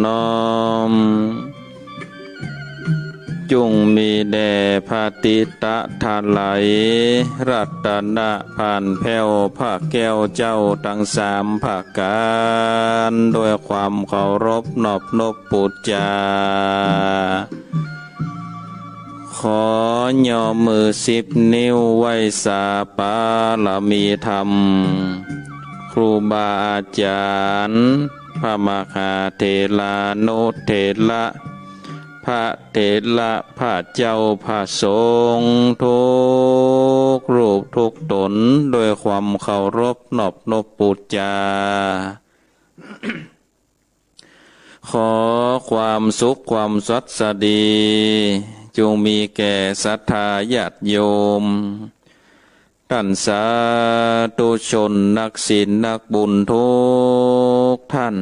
น้อมจุงมีแด่พาติตะทาไหลรัตนะผ่านแผ่วพระแก้วเจ้าทั้งสามภาคการด้วยความเคารพนอบนบปุจจาขอย่อมือ10 นิ้วไหว้สาปาลมีธรรมครูบาอาจารย์พระมหาเถรานุเถระพระเถระพระเจ้าพระสงฆ์ทุกรูปทุกตนด้วยความเคารพนอบนบปุจจา ขอความสุขความสัสดีจงมีแก่ศรัทธาญาติโยมท่านสาธุชนนักศีลนักบุญทุกท่าน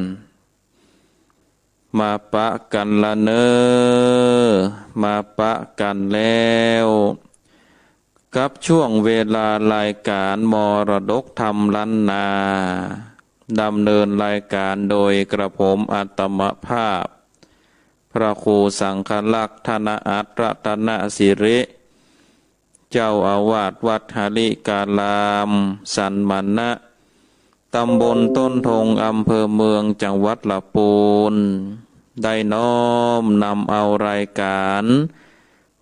มาปะกันละเนอมาปะกันแล้วกับช่วงเวลารายการมรดกธรรมล้านนาดำเนินรายการโดยกระผมอาตมภาพพระครูสังฆลักษณ์ธนอัตรัตนสิริเจ้าอาวาสวัดหริการามสันมณะตำบลต้นทงอำเภอเมืองจังหวัดลำพูนได้น้อมนำเอารายการ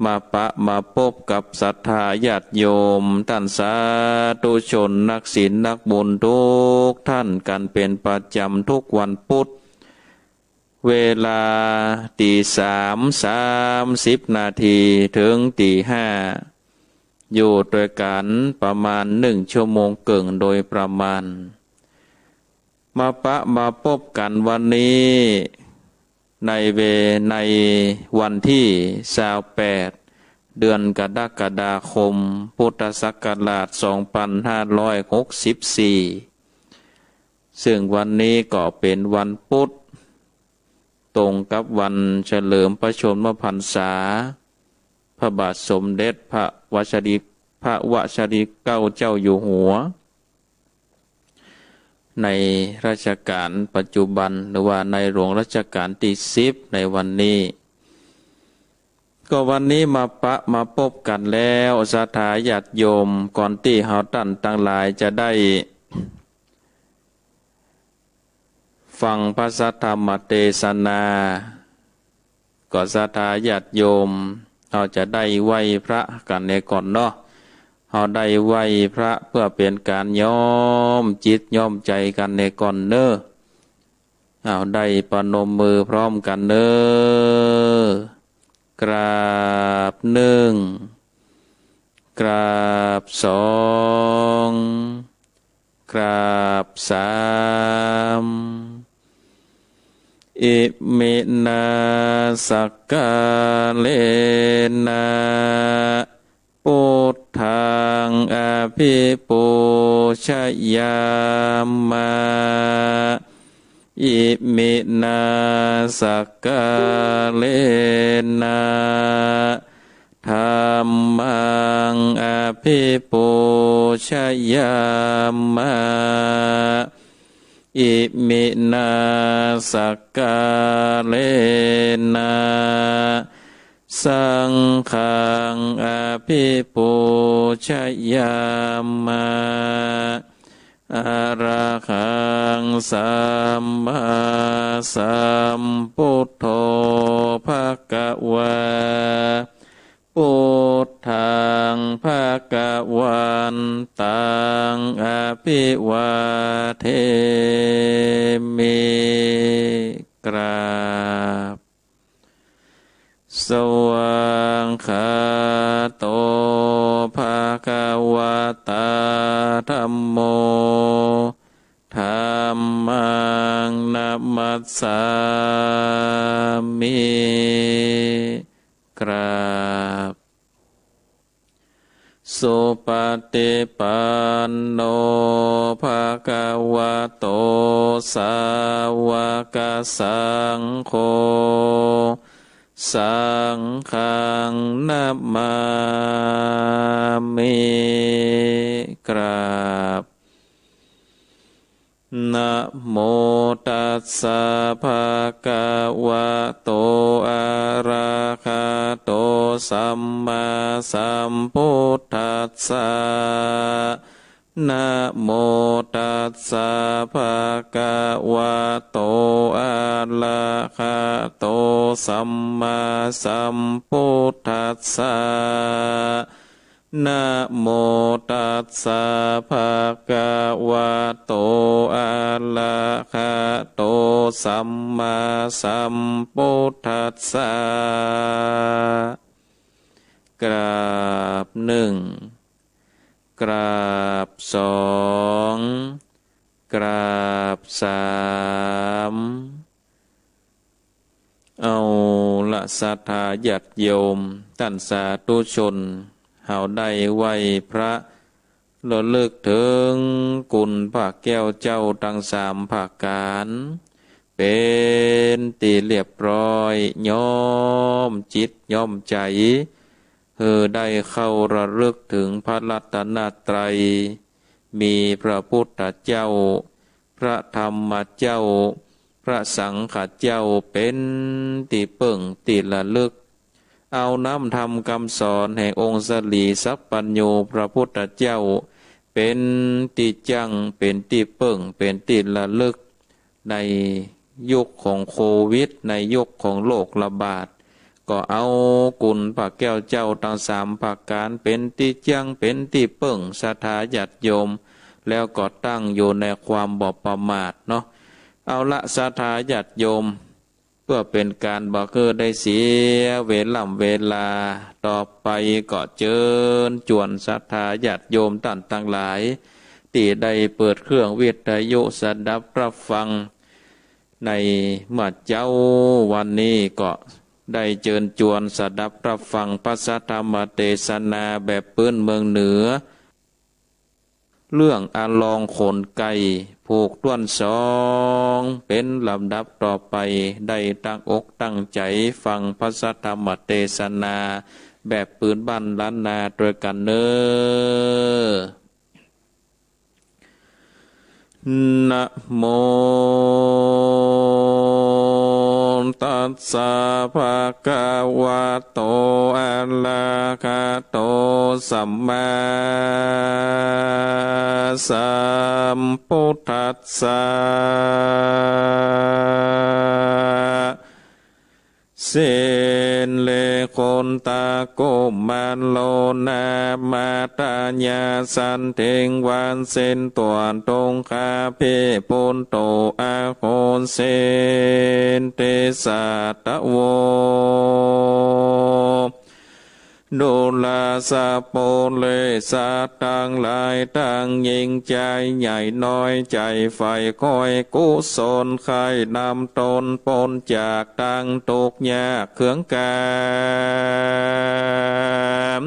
มาปะมาพบกับศรัทธาญาติโยมท่านสาธุชนนักศีลนักบุญทุกท่านกันเป็นประจำทุกวันพุธเวลา3:30ถึง5:00อยู่ด้วยกันประมาณ1 ชั่วโมงเกิงโดยประมาณมาปะมาพบกันวันนี้ในวันที่28เดือนกรกฎาคมพุทธศักราช2564ซึ่งวันนี้ก็เป็นวันพุธตรงกับวันเฉลิมพระชนมพรรษาพระบาทสมเด็จพระวชิรเกล้าเจ้าอยู่หัวในรัชกาลปัจจุบันหรือว่าในหลวงรัชกาลที่10ในวันนี้ก็วันนี้มาพบกันแล้วศรัทธาญาติโยมก่อนที่เฮาท่านทั้งหลายจะได้ฟังพระสัทธรรมเทศนาก็ศรัทธาญาติโยมเราจะได้ไหว้พระกันในก่อนเนาะเราได้ไหว้พระเพื่อเป็นการย้อมจิตย้อมใจกันในก่อนเนอเอาได้ประนมมือพร้อมกันเนอกราบ1กราบ2กราบ3อิมินาสักกาเลนะพุทธังอภิปูชยามะอิมินาสักกาเลนะธัมมังอภิปูชยามะอิมินาสักกาเลนะสังฆังอภิปูชยามะอะระหังสัมมาสัมพุทโธภคะวะพุทธังภคะวันตังอภิวาเทมิกราบสวากขาโตภะคะวะตาธัมโมธัมมังนัมมัสสามิกราบสุปฏิปันโนภะคะวะโตสาวกสังโฆสังฆังนัมมามิกราบ นะโมตัสสะภะคะวะโตอะระหะโตสัมมาสัมพุทธัสสะนะโมตัสสะภะคะวะโตอะระหะโตสัมมาสัมพุทธัสสะนะโมตัสสะภะคะวะโตอะระหะโตสัมมาสัมพุทธัสสะกราบหนึ่งกราบสองกราบสามเอาละศรัทธาญาติโยมท่านสาธุชนเฮาได้ไหวพระระลึกถึงกุณพระแก้วเจ้าทั้งสามภาคการเป็นตีเรียบร้อยย่อมจิตย่อมใจได้เข้าระลึกถึงพระรัตนตรัยมีพระพุทธเจ้าพระธรรมเจ้าพระสังฆเจ้าเป็นตีเปิ่งตีระลึกเอาน้ำธรรมคำสอนแห่งองค์สลีสัพปัญโญพระพุทธเจ้าเป็นตีจังเป็นตีเปิ่งเป็นตีระลึกในยุคของโควิดในยุคของโรคระบาดก็เอากุณพระแก้วเจ้าทั้งสามภาคการเป็นตีจังเป็นตีเปิ่งศรัทธาญาติโยมแล้วก็ตั้งอยู่ในความบ่ประมาทเนาะเอาละศรัทธาญาติโยมเพื่อเป็นการบ่ได้เสียเวลาต่อไปก็เจิญจวนศรัทธาญาติโยมท่านทั้งหลายที่ได้เปิดเครื่องวิทยุสดับรับฟังในเมื่อเจ้าวันนี้ก็ได้เจิญจวนสดับรับฟังพระสัทธรรมเทศนาแบบพื้นเมืองเหนือเรื่องอาลองขนไก่ผูกต้วนสองเป็นลำดับต่อไปได้ตั้งอกตั้งใจฟังพระสัทธรรมเทศนาแบบปืนบ้านล้านนาโดยกันเนอนะโมตัสสะภะคะวะโตอะระหะโตสัมมาสัมพุทธัสสะเสนเลคนตาโกมันโลนามาตาญาสันเทงวันเซนตวนตรงคาเพปุนโตอาโคนเซนเตสัตโวดูลาสะโปเลสัตตังหลายตังยิงใจใหญ่น้อยใจไฟคอยกุศลใครนำตนปนจากตังตกยากเขืองกาม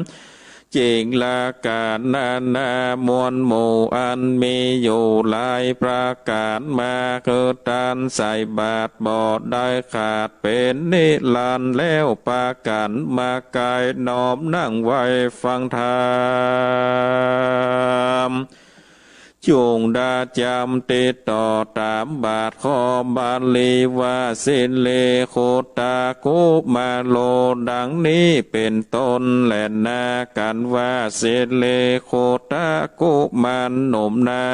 จิงลากาศนานามวลหมู่อันมีอยู่หลายประการมาเกิดตันใส่บาทบอดได้ขาดเป็นนิรันดร์แล้วปากันมากายน้อมนั่งไว้ฟังธรรมจงดาจำติดต่อตามบาทข้อบาลีว่าสินเลโคตากุมาโลดังนี้เป็นต้นและนากันว่าสินเลโคตากุมันหนุ่มนา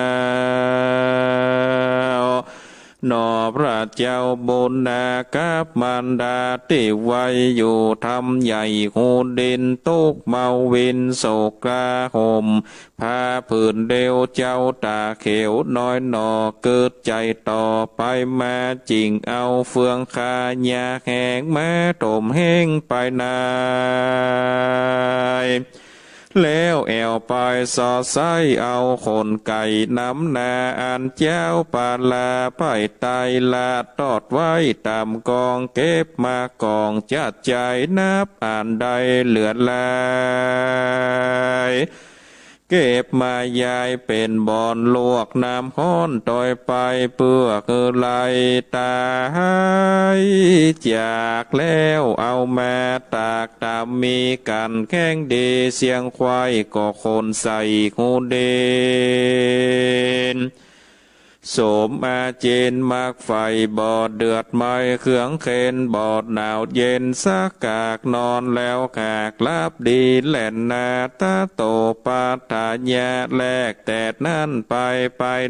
นอพระเจ้าบุญนากับมันดาที่ไว้อยู่ทำใหญ่หูดินตุกเมาวินโศกาหมผ้าผืนเดียวเจ้าตาเขียวน้อยหนอเกิดใจต่อไปมาจริงเอาเฟืองคายาแห้งมาต้มแห้งไปนายแล้วแอวไปสอดไส้เอาคนไก่น้ำนาอันเจ้าปาลาไปไตลาตอดไว้ตามกองเก็บมากองจัดใจนับอ่านใดเหลือลายเก็บมายายเป็นบอนลวกน้ำห้อนต่อยไปเปื้อคือไหลตายจากแล้วเอามาตากตามมีกันแข้งดีเสียงควายก็คนใส่หูเดน โสมอาเจนมากไฟบอดเดือดไม้เครื่องเคนบอดหนาวเย็นสักกากนอนแล้วขากลาบดีแหล่นนาตาโตปาถายาแลกแต่นั่นไป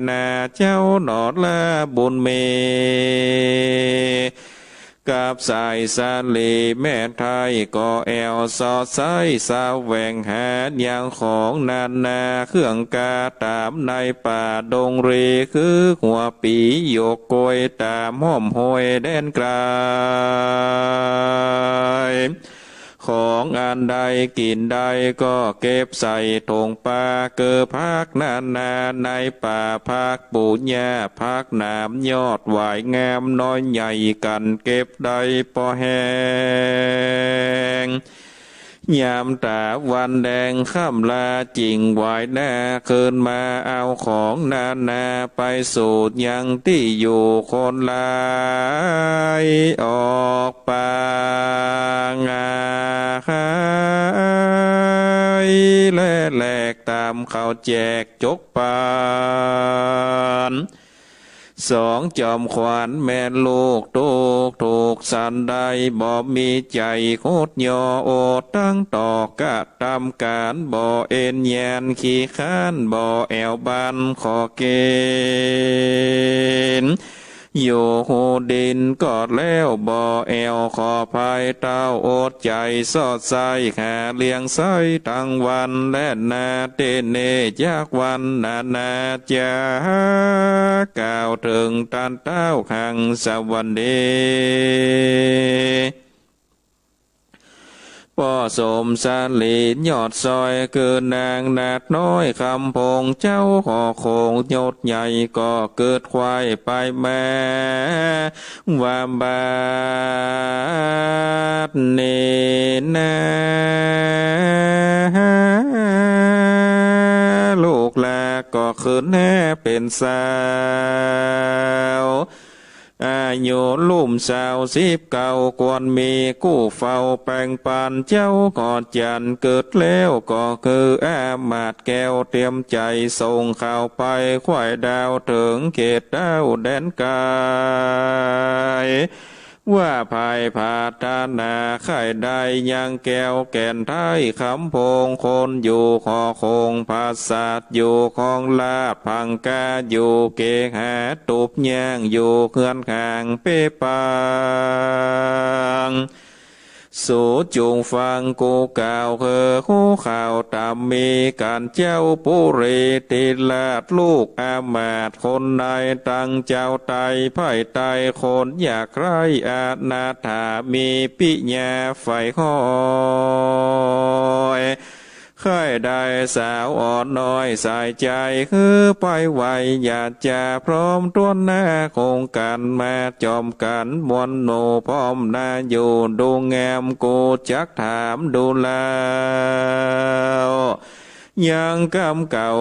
นาเจ้าหนอดละบุญเมกับสายสาลีแม่ไทยก็แอวสอดไซสาวแหวงหาอย่างของนานาเครื่องกาตามในป่าดงรีคือหัวปีโยกโกยตามห้อมห้อยแดนไกลของอันใดกินใดก็เก็บใส่ถุงปลาเกิดพักนาในป่าพักปูญญาพักน้ำยอดหวายงามน้อยใหญ่กันเก็บได้พอแห้งยามตาวันแดงค่ำลาจริงไหวหน้าคืนมาเอาของนาไปสูดยังที่อยู่คนลายออกปางาและแหลกตามเขาแจกจกปานสองจอมขวานแม่ลูกถูกสันได้บ่มีใจโคตรยอโอตั้งต่อกะทำการบ่เอ็นแยนขี้ข้านบ่แอวบันขอเกณฑ์โยโหดินกอดแล้วบ่แอวขอภายเต้าอดใจสอดใสหาเลี้ยงใสทั้งวันและนาเตเนจากวันนาจาก่าวถึงตันเต้าขังสวรรค์เดป่อสมสาลียอดซอยเกินนางนาดน้อยคำพงเจ้าขอโคงยศใหญ่ก็เกิดควายไปแม่วามบาดเนนาลูกลาก็คืนแน่เป็นสาวอายุลุ่มสาว19ควรมีกู้เฝ้าแปลงปานเจ้ากอดจันเกิดแล้วก็คืออามาดแก้วเตรียมใจส่งข่าวไปควายดาวถึงเขตดาวแดนกายว่าภายผาทานาไข่ได้ยังแก้วแก่นไทยคำพงคนอยู่ขอคงภาษาดอยู่ของลาดพังกาอยู่เกหาตุบย่างอยู่เคลื่อนข้างเปปังสู่จุงฟังกูกล่าวคือคู่ข่าวตามมีการเจ้าปุรีติลาดลูกอามาตคนใดตั้งเจ้าไตไพ่ไตคนอยากไรอาณาถามีปิญญาไฟคอยค่ายได้สาวอ่อนน้อยสายใจคือไปไหวอยากจะพร้อมต้นหน้าคงกันมาจอมกันมวลโนพร้อมนาอยู่ดูแงมกูจักถามดูแลยังกำเก่า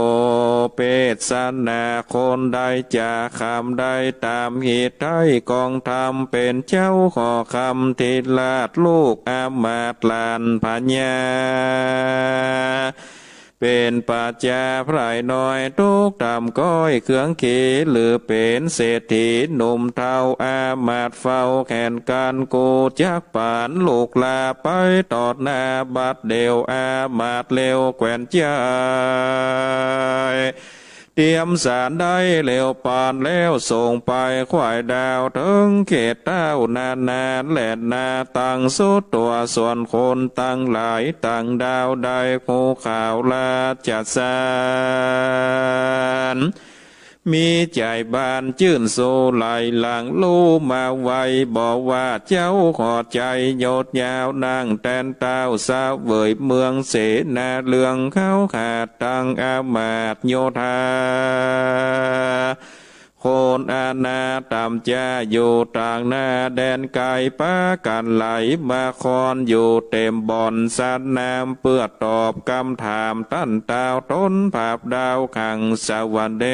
เป็ดสันนาคนใดจะคำใดตามเหตุใดกองทำเป็นเจ้าขอคำทิลาดลูกอามาตลานพญาเป็นปัจจาไพรน้อยทุกตำก้อยเครื่องขีหรือเป็นเศรษฐีหนุ่มเท่าอามาตเฝ้าแขนกันกูจักปานลูกลาไปตอดหน้าบัดเดียวอามาตเร็วแกวนใจเตรียมสารได้เร็วปานแล้วส่งไปควายดาวถึงเขตเต้านานแหลดนาตั้งสุดตัวส่วนคนตั้งหลายตั้งดาวได้คูข่าวลาจัดสารมีใจบานจื่นโซไหลหลังลู่มาไวบอกว่าเจ้าขอใจโยดยาวนั่งแตนเต้าสาวเวยเมืองเสนาเลืองเขาขาดตั้งอามาตโยธาคนอาณาตามจ้าอยู่ต่างหน้าแดนไกลปะกันไหลมาคอนอยู่เต็มบ่อนสัตน้ำเพื่อตอบคำถามตั้นดาวต้นภาพดาวขังสวรรค์เด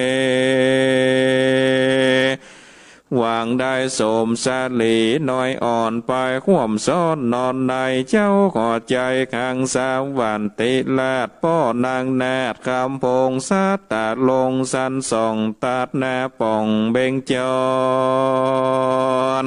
วางได้สมสาลีน้อยอ่อนไปข่วมซ้อนนอนในเจ้าขอใจขังสามวันติลาดป้อนางนาดคำพงสัตตาลงสันส่องตัดหน้าป่องเบ่งจร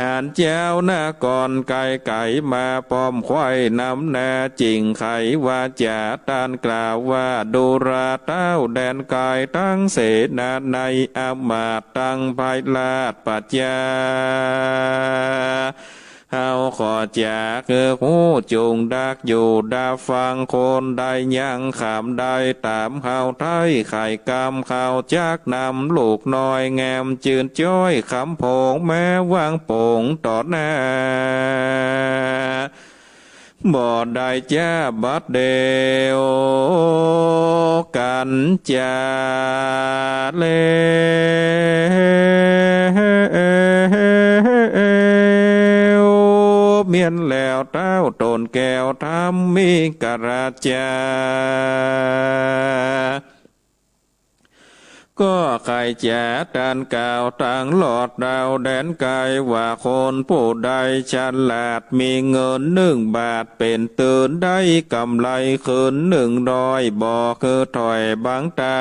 หานเจ้าหน้าก่อนไก่มาป้อมควายน้ำนาจริงไขว่าจะตานกล่าวว่าดูราเต้าแดนกายตั้งเสนาในอามาตตั้งภายลาดปัจจาเฮาขอจากคือหูจุงดักอยู่ดาฟังคนใดยังขามได้ตามเฮาไทยไข่กำเขาจักนำลูกน้อยแงมจืนจ้อยคำโพงแม้วางโป่งต่อหน้าบ่ได้จ้าบัดเดียวกันจาเลเมียนแล้วเต้าตนแก้วทำมีกราจาก็ใครจะดานกล่าวต่างหลอดดาวแดนไกลว่าคนผู้ใดฉลาดมีเงิน1 บาทเป็นตื่นได้กำไรคืน100บ่คือถอยบางตา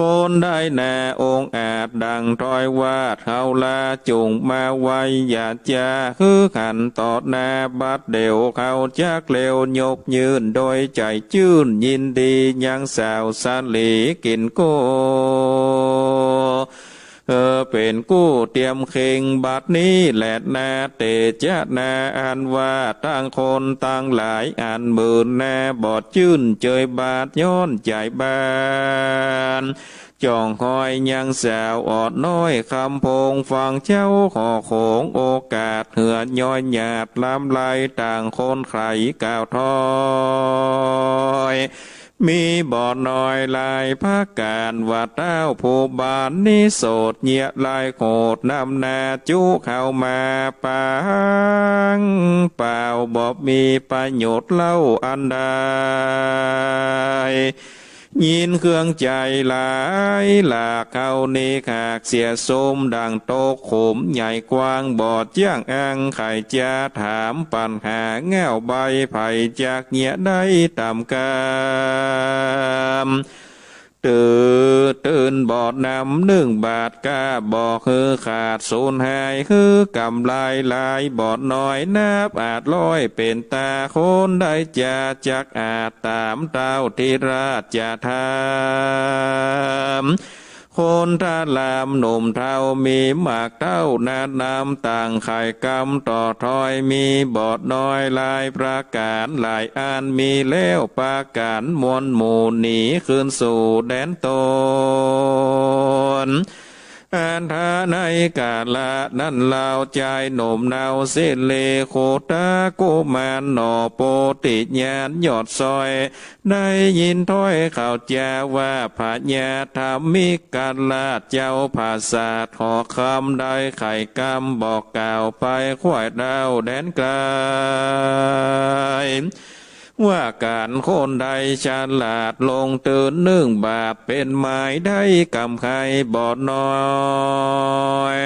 คนได้แน่องอาจดังถอยวาดเฮาลาจุงมาไว้อย่าจะคือขันต่อหน้าบัดเดียวเขาจักเร็วยกยืนโดยใจจื่นยินดียังสาวสาลีกินโกเป็นกู้เตรียมเข่งบัดนี้แหลดนาเตจะนาอันว่าตั้งคนตั้งหลายอันหมื่นนาบอดจื่นเจยบาดย้อนใจบานจ้องคอยยังสาวอดน้อยคำพงฟังเจ้าขอโขงโอกาสเหือดย้อยหยาดลำลายต่างคนใครก่าวทอยมีบ่อน้อยลายภาคการว่าเต้าผู้บานนิโสดเงียลายโคดนำนาจุเข้ามาปังเปล่าบ่มีประโยชน์เล่าอันใดยินเครื่องใจหลายหลากเขานีขากเสียสมดังโตขมใหญ่กว้างบอดย่างอังไข่จะถามปัญหาแง่วใบไผ่จากเงียได้ตามกามตื่นบอดนำ1 บาทก้าบอกคือขาดสูญหายคือกำลายลายบอดน้อยนับอาจลอยเป็นตาคนได้จะจักอาจตามเต้าที่ราชจะทำคนท่าลามหนุ่มเท่ามีหมากเท่านาดน้ำต่างไข่กำต่อถอยมีบอดน้อยลายประกาศหลายอันมีแล้วประกาศมวลหมู่หนีคืนสู่แดนตนอันทาในกาละนั้นเล่าใจหนุ่มเนาเสเลโคตากุมารหนอโปติญาณยอดซอยได้ยินถ้อยข่าวจาว่าพระญาธรรมิกาลาเจ้าภาษาขอคำได้ไข่กำบอกกล่าวไปขวายดาวแดนไกลว่าการคนใดฉลาดลงตื่น1 บาทเป็นหมายได้กำไข่บอดน้อย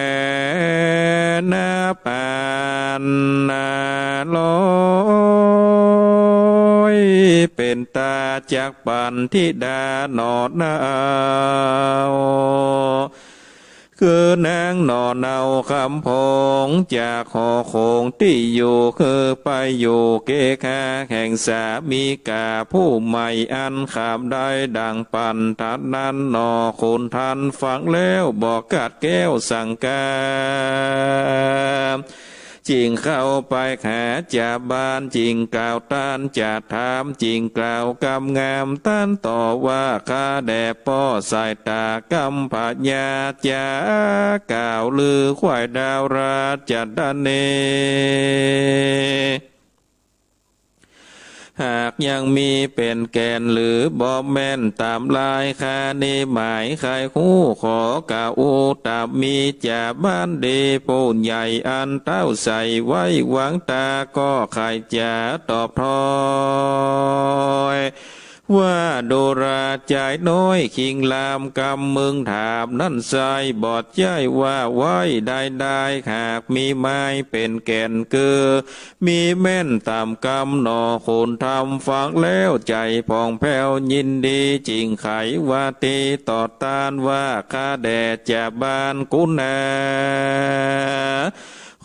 นาปานนาลอยเป็นตาจากปันทิดาหนอดนาวคือนางนอนเอาคำพงจากหอโคงที่อยู่คือไปอยู่เกคาแห่งสามีกาผู้ใหม่อันขามได้ดังปันทัดนั้นนอคุณทันฟังแล้วบอกกัดแก้วสั่งกาจริงเข้าไปหาจะบานจริงกล่าวต้านจะถามจริงกล่าวกำงามต้านต่อว่าข้าแด่ป้อสายตากำผาญาจากล่าวลือควายดาวราจัดเนหากยังมีเป็นแกนหรือบอแม่นตามลายคาเนหมายใครคู่ขอกาอูตามีจะบ้านเดผู้ใหญ่อันเต้าใส่ไว้หวังตาก็ใครจะตอบทอย ว่าโดราใจน้อยคิงลามกำมึงถามนั่นใจบอดใจว่าไว้ได้หากมีไม้เป็นแก่นเกือมีแม่นตามกำหนอคนทำฟังแล้วใจพองแผ้วยินดีจริงไขว่าตีต่อต้านว่าข้าแด่จะบานกุณา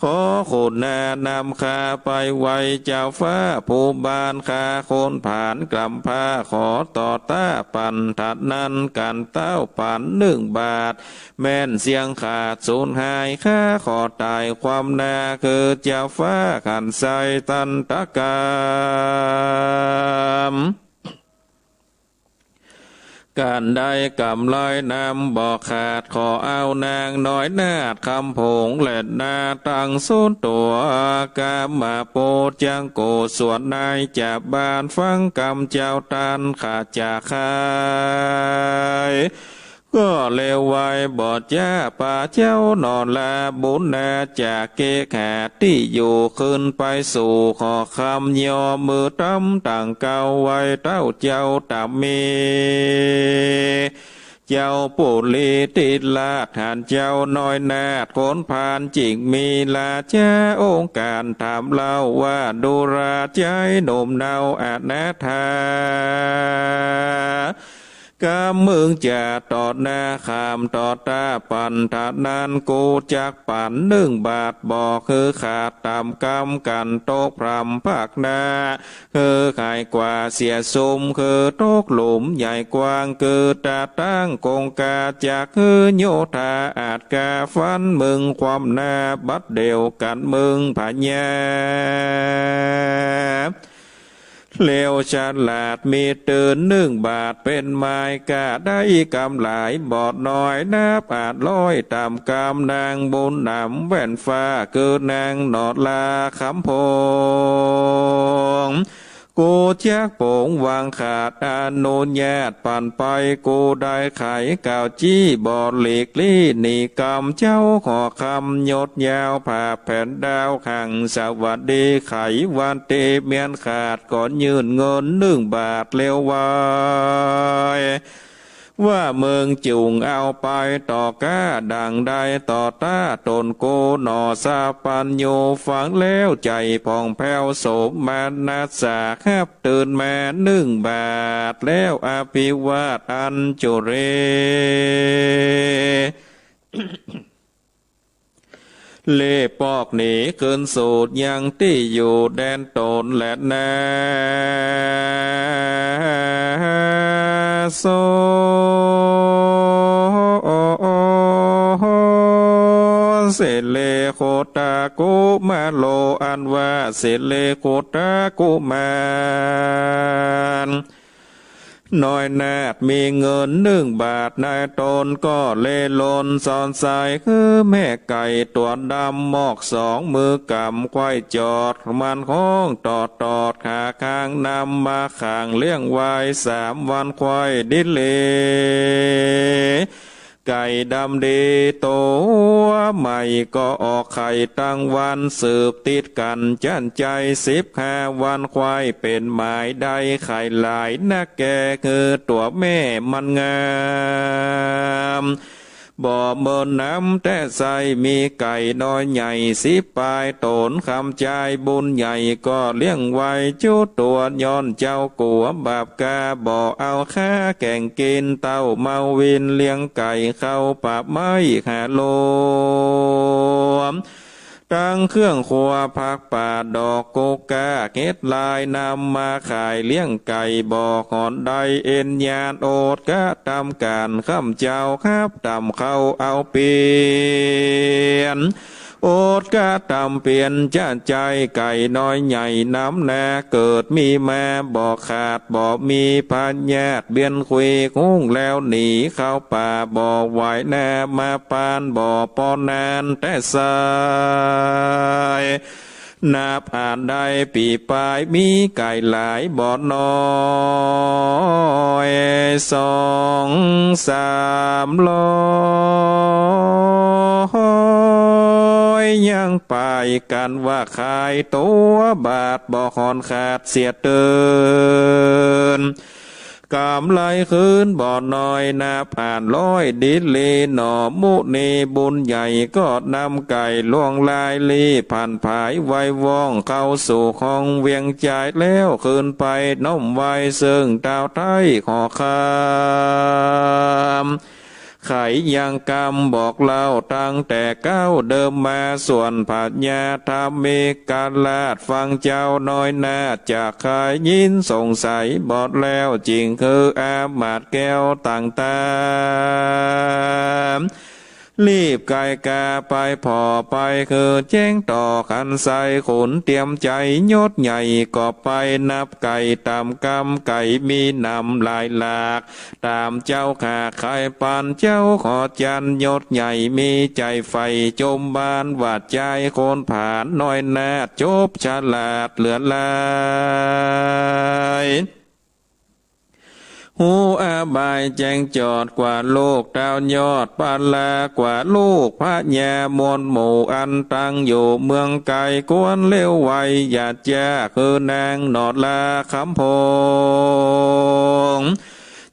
ขอโคนนานำข้าไปไว้เจ้าฟ้าผู้บานข้าโคนผ่านกลัมพาขอต่อต้าปันถัดนั้นกันเต้าปัน1 บาทแม่นเสียงขาดสูญหายข้าขอตายความนาคือเจ้าฟ้าขันใสตันตะกามการได้กำไรนำบอกขาดขอเอานางน้อยนาดคำผงเล็ดนาตั้งสุนตัวกามาโปจังโกส่วนนายจะบานฟังกำเจ้าตันขาดจากขายก็เลวไว้บอดจ้าป่าเจ้านอนลาบุญนาจากเกขาที่อยู่ขึ้นไปสู่ขอคำยอมือตั้มต่างเก่าไว้เต้าเจ้าตับมีเจ้าปุลีติดลาฐานเจ้าน้อยนาดโคนผ่านจิกมีลาจ้าองค์การถามเล่าว่าดูราใจหนุ่มเนาอาณาถากำมึงจะตอดหน้าขามตอดตาปันถานานกูจักปัน1 บาทบอกคือขาดตามกำกันโตกพรำภาคนาคือขายกว่าเสียซุมคือโตกหลุมใหญ่กว้างคือตาตั้งกงกาจากคือโยธาอาจกาฟันมึงความนาบัดเดียวกันมึงผาญาเลวฉลาดมีตื่น1 บาทเป็นไม้กาได้กำหลายบอดน้อยนับอาจร้อยตามกำนางบุญนำแว่นฟ้าเกิดนางนอดลาคำพงกูจักโป่งวางขาดอนุญาตปั่นไปกูได้ไขก่าวจี้บอดหลีกลี่นีกรรมเจ้าขอคำยดยาวผ่าแผ่นดาวขังสวัสดีไขวันเตเมียนขาดก่อนยืนเงิน1 บาทเร็วไวว่าเมืองจุงเอาไปต่อก้าดังได้ต่อต้าตนโกหนอซาปัญโยฟังแล้วใจพองแผ้วโสมมานาสาครับตื่นมา1 บาทแล้วอภิวาทอันจุเร เล่ปอกหนีคืนสูตรยังที่อยู่แดนตนและนาโซเสเลโคตากุมาโลอันว่าเสเลโคตากุมารน้อยนาดมีเงิน1 บาทนายตนก็เล่ลนซอนใสคือแม่ไก่ตัวดำมอก2 มือกำควายจอดมันห้องตอดขาข้างนำมาข้างเลี้ยงไว้3 วันควายดิเลไก่ดำดีตัวใหม่ก็ออกไข่ตั้งวันสืบติดกันจันใจ15 วันควายเป็นหมายได้ไข่หลายนักแกคือตัวแม่มันงามบ่เมินน้ำแต่ใสมีไก่น้อยใหญ่10 ปลายโตนคำใจบุญใหญ่ก็เลี้ยงไว้จุดตัวย้อนเจ้ากัวบาปกาบ่เอาค่าแก่งกินเต้าเมาวินเลี้ยงไก่เข้าปากไม้หาโลมตั้งเครื่องครัวผักป่าดอกโกกาเก็ดลายนำมาขายเลี้ยงไก่บอกหอนใดเอ็นยานโอดกะตำการข้ามเจ้าครับตำเข้าเอาเปลี่ยนโอดกะตำเปลี่ยนจ้าใจไก่น้อยใหญ่น้ำนาเกิดมีมาบอกขาดบอกมีพันญาติเบียนคุยคุ้งแล้วหนีเข้าป่าบอกไหวนามาปานบอกปอนนานแต่สายนาผ่านได้ปีปลายมีไก่หลายบอดน้อย2 3 ร้อยยังไปกันว่าขายตัวบาทบ่หอนขาดเสียเตือน กามไหลคืนบ่อน้อยนาผ่านร้อยดิลีหนอมุนีบุญใหญ่ก็นำไก่ล่วงลายลีผ่านผายไว้ว่องเข้าสู่ห้องเวียงใจแล้วคืนไปน้อมไว้ซึ่งดาวไทยขอคำไขยังกรรมบอกเล่าตั้งแต่ก้าวเดิมมาส่วนปัญญาธรรมีการลาดฟังเจ้าน้อยนาจากขายยินสงสัยบอดแล้วจริงคืออามาดแก้วต่างตามรีบไกลกาไปพอไปคือแจ้งต่อขันใสขุนเตรียมใจยศใหญ่ก็ไปนับไก่ตามกำไก่มีนำลายหลากตามเจ้าขาใครปันเจ้าขอจันยศใหญ่มีใจไฟจมบานวาดใจคนผ่านน้อยนาจบฉลาดเหลือลายหูอาบายแจงจอดกว่าโลกดาวยอดปานลากว่าลูกพระยามวลหมู่อันตั้งอยู่เมืองไก่กวนเลี้ยวไวหยาดแจ้คือนางนอดลาคำพง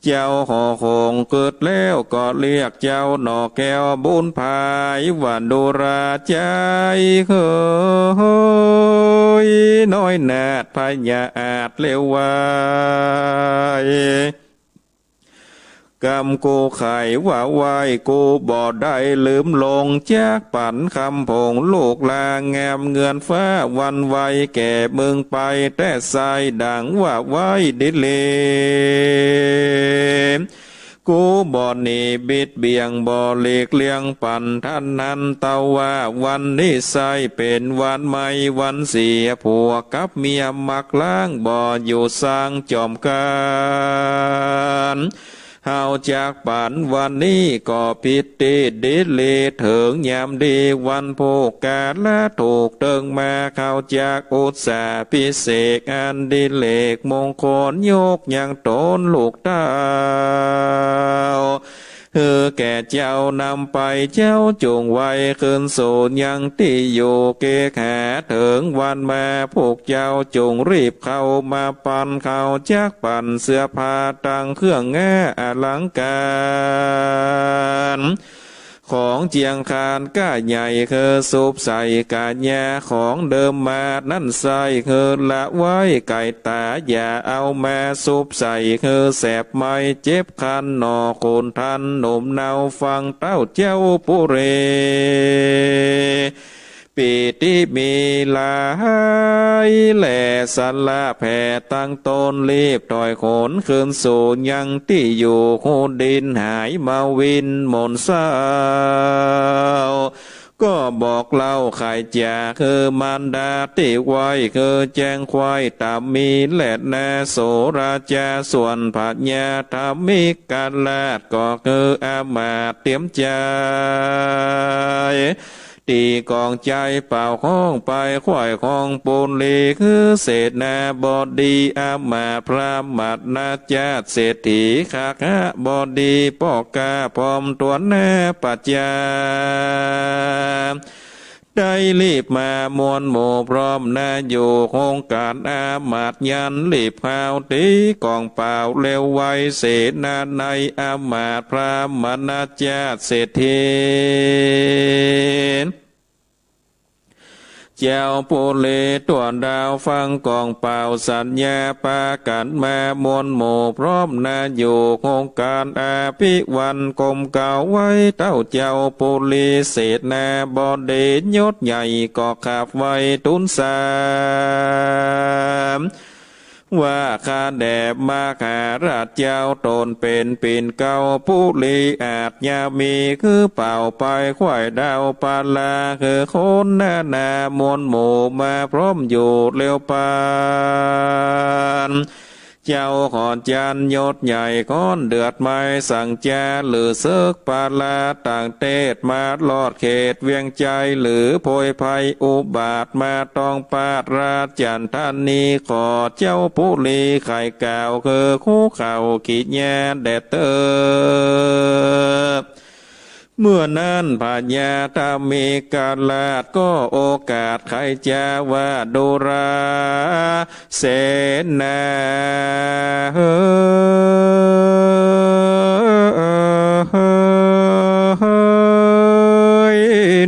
เจ้าห่อคงเกิดแล้วก็เรียกเจ้าหนอแก้วบุญภายวันดูราใจเคยน้อยนาดพญาอาจเลี้ยวไวกรรมกูไขว่าไว้กูบ่ได้ลืมลงจากปั่นคำพงลูกลางามเงินฟ้าวันไวแก่มึงไปแต่สายดังว่าไว้ดิเลกูบ่หนีบิดเบี่ยงบ่เลีกเลี่ยงปั่นท่านนั้นเตาว่าวันนี้ใสเป็นวันใหม่วันเสียผัวกับเมียมักล้างบ่อยู่สร้างจอมกันเฮาจากป่านวันนี้ก็ผิดตีดิลีถึงยามดีวันโภกาและถูกเติงมาเข้าจากอุตสาพิเศษอันดิเลกมงคลยกยังตนลูกดาวแก่เจ้านำไปเจ้าจงไว้คืนสู่ยังที่อยู่เกแขถึงวันมาพวกเจ้าจงรีบเข้ามาปั่นเข้าจากปั่นเสื้อผ้าตั้งเครื่องแง่อลังการของเจียงคานก้าใหญ่คือสูบใส่กาญาของเดิมมานั่นใส่คือละไว้ไก่ตาอย่าเอามาสูบใส่คือแสบไม่เจ็บคันหนอโคนทันหนุ่มเนาฟังเต้าเจ้าปุเรปีติมีลายแหล่สันละแผ่ตั้งตนรีบต่อยขนคืนสู่ยังที่อยู่โคดินหายมาวินหมนเศร้าก็บอกเล่าไข่จ่าคือมันดาติไว้คือแจ้งควายตามมีแหลดนาโสราชาส่วนปัญญาธรรมิการลาดก็คืออามาตเตรียมใจตีกองใจเป่าห้องไปควายของปูนลีคือเศษนาบอดีอามาพระมัดนาจาเศรษฐีขากะบอดีปอกกาพร้อมตัวแน่ปัจจาได้รีบมามวลหมู่พร้อมนาอยู่โครงการอามาตยันรีบพาวตีกองเปล่าเร็วไวเสนาในอามาตพระมนาจาเศรษฐีเจ้าปุเลตัวดาวฟังกองเป่าสัญญาปากันมามวลหมู่พร้อมนาอยู่โครงการอาภิวันกรมเก่าไว้เต้าเจ้าปุลีเศษนาบอเดยศใหญ่ก็ขับไว้ตุนสามว่าข้าแดบมาขาราชเจ้าตนเป็นปิ่นเก่าปุลีอาจยามีคือเป่าไปควายดาวปาลาคือคนหน้านามวลหมู่มาพร้อมอยู่เร็วปานเจ้าขอนจันยศใหญ่ก้อนเดือดไม้สั่งแจหรือเสกปาลาต่างเตศมาลอดเขตเวียงใจหรือโพยภัยอุบาทมาต้องปาดราชจันท่านนี้ขอเจ้าปุลีไข่เก่าคือคู่เข่าขีดแย่แดดเตอ เมื่อนั้นพญาตามีกาลาดก็โอกาสใครจะว่าดุราเสนา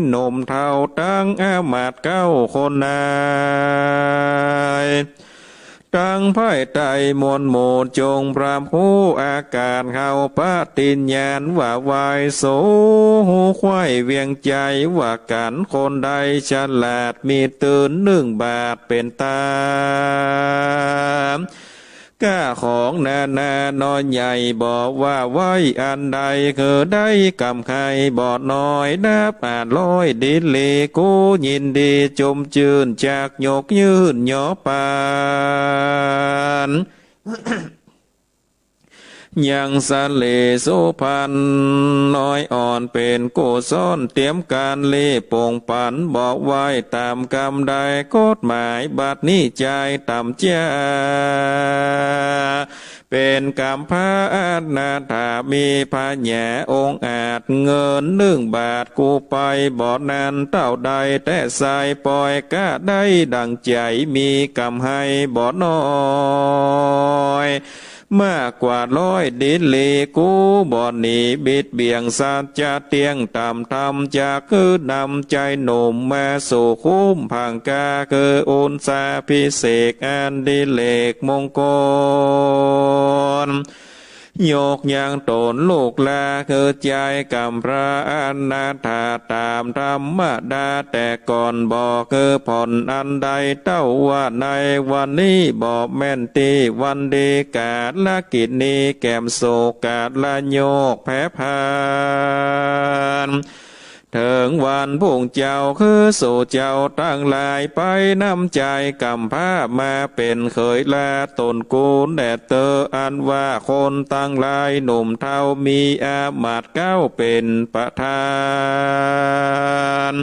หนุ่มเท่าตั้งอามาตย์9 คนนายตั้งไพ่ไตมวลหมู่จงพรามผู้อาการเขาปฏิญญาณว่าวายโสหูควายเวียงใจว่ากันคนใดฉลาดมีตื่น1 บาทเป็นตามก้าของนาน้อยใหญ่บอกว่าไว้อันใดคือได้กำไข่บอดน้อยนับอาจร้อยดินเลกูยินดีจมจืนจากยกยืนหยอปาน ยังสะเลโสพันน้อยอ่อนเป็นกุศลเตรียมการเล่ปงปันบอกไว้ตามกรรมใดกฎหมายบัดนี้ใจต่ำจ้าเป็นกรรมพระนาถามีพระแย่องค์อาจเงิน1 บาทกูไปบ่อนั้นเต้าใดแต่ใส่ปล่อยก็ได้ดังใจมีกรรมให้บ่อน้อยมากกว่า100ดินลีกูบ่อนี้บิดเบี่ยงสัจจะเตียงตามธรรมจากคือนำใจหนุ่มมาสู่คุ้มพังกาคืออุนสาพิเศษอันดิเลกมงคลโยกยังตนลูกลาคือใจกำพระอนาถาตามธรรมดาแต่ก่อนบอกคือผ่อนอันใดเต้าว่าในวันนี้บอกแม่นตีวันดีกาดละกิจนี้แก้มโศกาดละโยกแพ้พานถึงวันพุ่งเจ้าคือสู่เจ้าตั้งลายไปน้ำใจกำผ้ามาเป็นเคยลาตนกูลแดดเตออันว่าคนตั้งลายหนุ่มเท่ามีอามาตย์9เป็นประธาน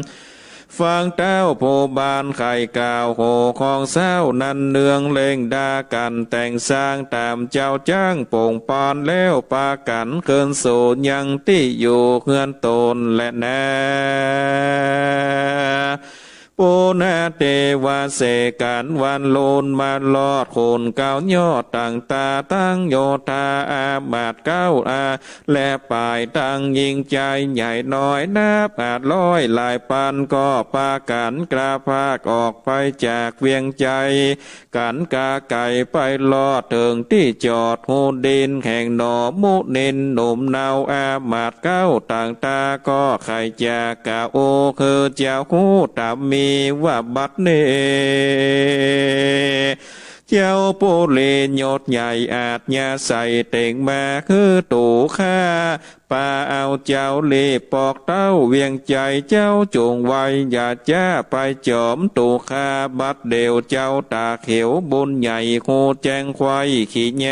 ฟังเต้าโพบานไข่กาวโหของเศร้านันเนืองเล่งดากันแต่งสร้างตามเจ้าจ้างโป่งปอนแล้วปากันเกินสูญยังที่อยู่เฮือนตนและนาปูนาเทวาเสกันวันโลนมาลอดโคนเก้ายอดต่างตาตั้งโยธาอาบาท9และปลายตั้งยิงใจใหญ่น้อยนับอาจ100หลายปันก็ปากันกระพากออกไปจากเวียงใจกันกาไก่ไปลอดถึงที่จอดหูดินแห่งหนอมุนินหนุ่มเนาอาบาท9ต่างตาก็ไข่จากกาโอคือเจ้าหูตามมีว่าบัดเนเจ้าปุเรยศใหญ่อาจยาใส่เต่งมาคือตู่ข้าป่าเอาเจ้าเล่ปอกเต้าเวียงใจเจ้าจงไว้อย่าจ้าไปจอมตู่ข้าบัดเดียวเจ้าตาเขียวบุญใหญ่โคแจงควายขี้แย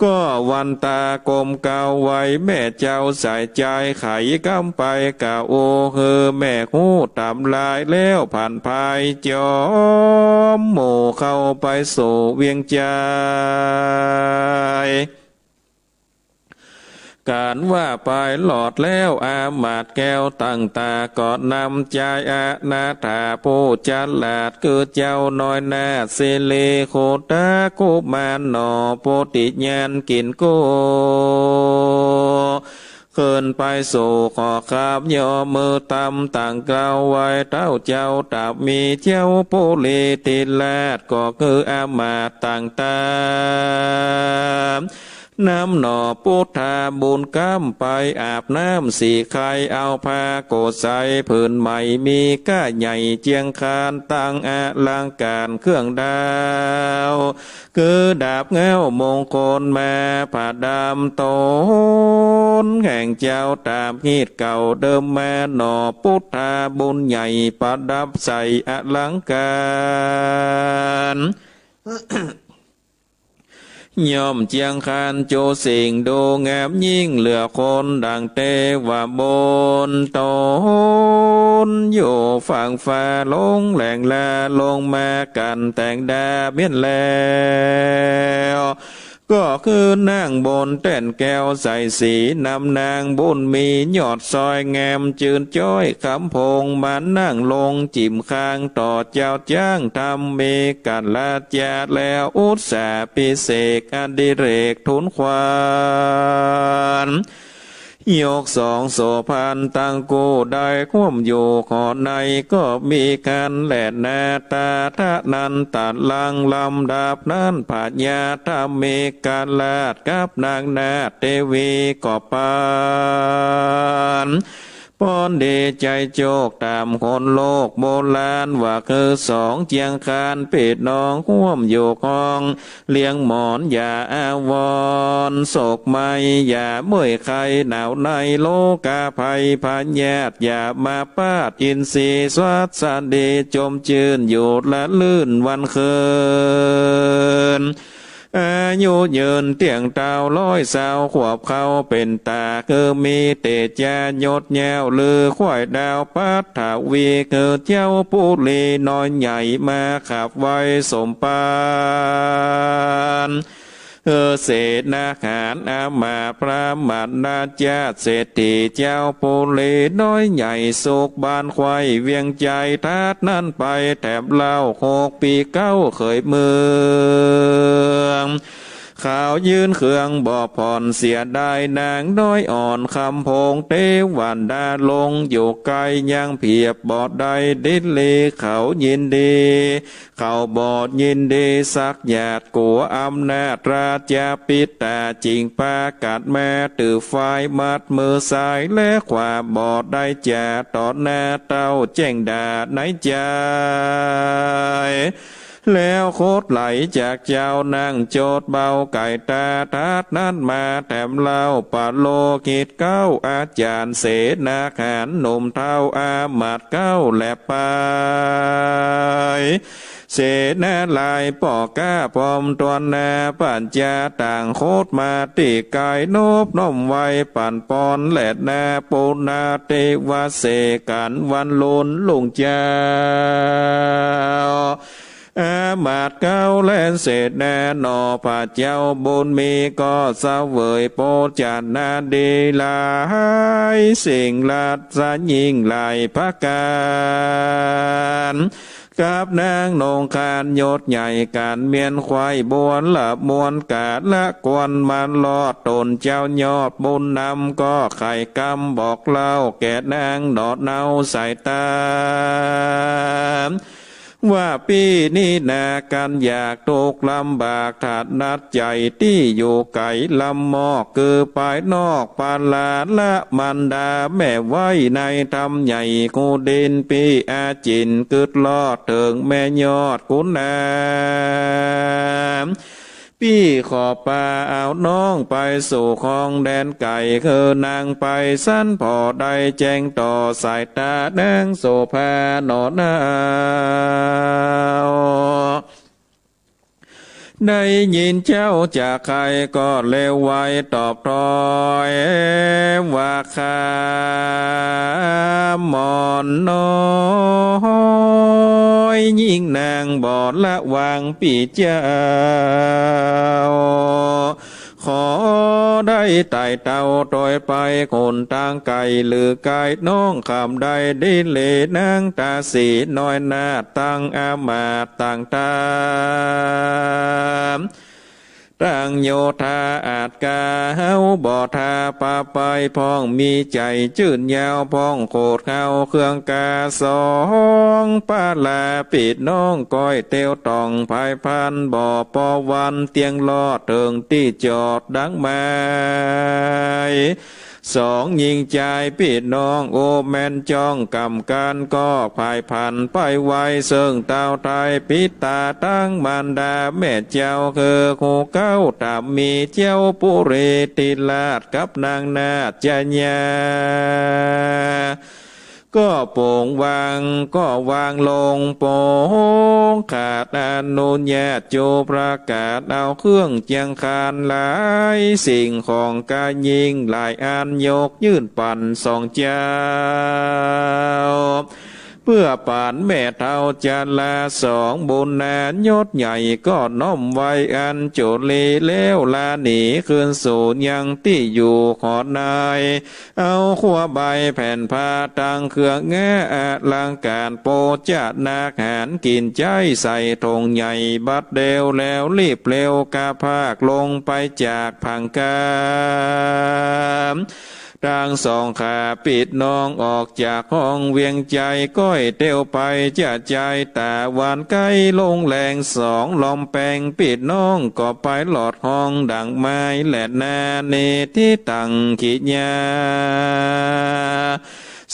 ก็วันตากลมเกาไว้แม่เจ้าใส่ใจไขกำไปกะโอเฮอแม่หูตำลายแล้วผ่านภายจอมหมู่เข้าไปสู่เวียงใจการว่าไปหลอดแล้วอามาตย์แก้วตั้งตากอดนำใจอานาถาผู้จัลลาดคือเจ้าน้อยนาเสเลโคตากุมารหนอโปติญาณกินโกเขินไปสู่ขอขาบย่อมือตำต่างกล่าวไว้เต้าเจ้าตับมีเจ้าปุริติลาดก็คืออามาตย์ต่างตามน้ำหน่อพุทธาบุญก้ามไปอาบน้ำสีไข่เอาผ้าโกดใส่ผืนใหม่มีก้าใหญ่เจียงคานตั้งอาลังการเครื่องดาวคือดาบเงามงคลมาผ่าดำโตนแห่งเจ้าตามฮีดเก่าเดิมมาหน่อพุทธาบุญใหญ่ประดับใส่อลังการย่อมเจียงคานโจสิ่งดูงามยิ่งเหลือคนดังเทวบนตนอยู่ฝั่งฟ้าลงแหล่งลาลงมากันแต่งดาเบี้ยนแล้ว ก็คือนางบนแต้นแก้วใสสีนำนางบุญมียอดซอยแงมจืนจ้อยคำพงมันนั่งลงจิมข้างต่อเจ้าจ้างทำเมกันลาจาแล้วอุตสาปิเสกอดิเรกทุนควานยกสองโสพันตั้งกูได้ควมอยู่ขอในก็มีการแหลดนาตาทะนันตัดลังลำดับนั้นผาญาธรรมเมการลาดกับนางนาเทวีก็ปานปอนเดใจโจกตามคนโลกโบราณว่าคือสองเจียงคานเป็ดน้องห่วมอยู่คองเลี้ยงหมอนอย่าอาวรโศกไม่อย่าเมื่อยใครหนาวในโลกาภัยพันแยดอย่ามาปาดอินทรีสวัสดีจมจืนอยู่ละลื่นวันคืนอายุยืนเตียงเตาร้อยสาวขวบเขาเป็นตาคือมีเตจายดแยวลือควายดาวปัทถาวีคือเจ้าปุลีน้อยใหญ่มาขับไว้สมปานเศษนาหารอามาพระมัดนาจาเศรษฐีเจ้าปุลีน้อยใหญ่สุกบานควายเวียงใจทัดนั่นไปแถบเล่า6 ปีเก้าเคยเมืองข่าวยืนเครื่องบ่ผ่อนเสียได้นางน้อยอ่อนคำพงเทวันดาลงอยู่ไกลยังเพียบบอดใดดิเลเขายินดีเขาบอดยินดีสักหยาดกัวอำนาจราชาปิตาจิงปากัดแม่ตือไฟมัดมือซ้ายและขวาบอดได้จ่าต่อหน้าเต้าแจ้งดาในใจแล้วโคตรไหลจากเจ้านั่งโจดเบาไก่ตาทัดนั้นมาแถมเล่าปาโลกิดเก้าอาจารย์เสนาขานหนุ่มเท่าอามาดเก้าแหลบไปเสนาลายปอก้าปอมตวนนาปัญจาต่างโคตรมาตีกายนบน้อมไว้ปั่นปอนแหลดนาปูนาเทวเสกันวันลุนลุงเจ้าอามาดเก้าแลนเศษแน่นอพระเจ้าบุญมีก็เสวยโปจันนาดีลายสิ่งลัดสะยิ่งไหลพระการกับนางนงคานยศใหญ่การเมียนควายบวนละมวนกาดละกวนมันลอดตนเจ้ายอดบุญนำก็ไข่กำบอกเล่าแก่นางดอดเนาใส่ตาว่าปีนี้นากันอยากตกลำบากถาดนัดใจที่อยู่ไก่ลำหมอกคือปลายนอกปาลาละมันดาแม่ไว้ในทำใหญ่กูดินปีอาจินกึดลอดถึงแม่ยอดกุนนาพี่ขอปาเอาน้องไปสู่คลองแดนไก่คือนางไปสั้นพอได้แจ้งต่อสายตานางโสภาหนอนาได้ยินเจ้าจากใครก็เลวไว้ตอบถอยว่าข้ามอนน้อยยิ่งนางบอดละวางปีเจ้าขอได้ไต่เต่าโดยไปคนทางไก่หรือไก่น้องคำได้ดิเลนางตาสีน้อยหน้าตั้งอามาต่างตามตั้งโยธาอาจกาเฮาบ่อทาปาไปพ้องมีใจจื่นยาวพ้องโคดเข้าเครื่องกาสองป้าลาปิดน้องก้อยเตียวตองภายพันบ่อปอวันเตียงลอดเถิงที่จอดดังไม้สองยิงใจปิดน้องโอแมนจ้องกำการก็ภายพันไปไว้เสิ่งเต้าไทยปิตาตั้งมารดาแม่เจ้าคือคูเก้าตามมีเจ้าปุเรติลาดกับนางนาจญาก็โป่งวางก็วางลงโป่งขาดอนุญาตโจประกาศเอาเครื่องเจียงคานหลายสิ่งของกายยิงหลายอันยกยื่นปั่นสองเจ้า เพื่อป่านแม่เท่าจะลาสองบุญนายศใหญ่ก็น้อมไว้อันโจลีแล้วลาหนีคืนสู่ยังที่อยู่ขอนายเอาขัวใบแผ่นผ้าตังเครื่องแง่ลังการโปจานาหารกินใจใส่ธงใหญ่บัดเดวแล้วรีบเร็วกาภาคลงไปจากพังกาทางสองขาปิดน้องออกจากห้องเวียงใจก้อยเตียวไปจะใจตาหวานใกล้ลงแรงสองลมแปงปิดน้องก็ไปหลอดห้องดังไม้แหลดนาเนที่ตังขีญา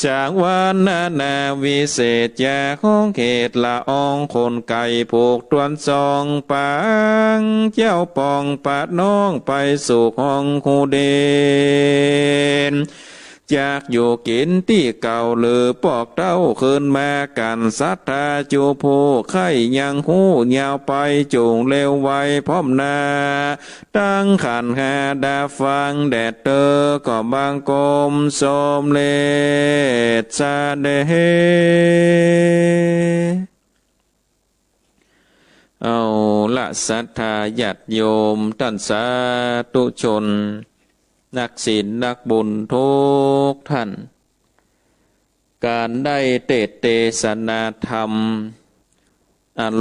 สางวานนาวิเศษยาของเขตละอองคนไก่ผูกตวนซองปังเจ้าปองปาดน้องไปสู่ห้องคูเดนจากอยู่กินที่เก่าหรือปอกเต้าคืนมากันสัทธาจูผู้ไข่ยังหูยาวไปจูงเร็วไวพร้อมนาตั้งขันหาดาฟังแดดเตอก็บางกลมสมเลดซาเดเฮเอาละสัทธาญาติโยมท่านสาธุชนนักศีลนักบุญทุกท่านการได้เทศนาธรรม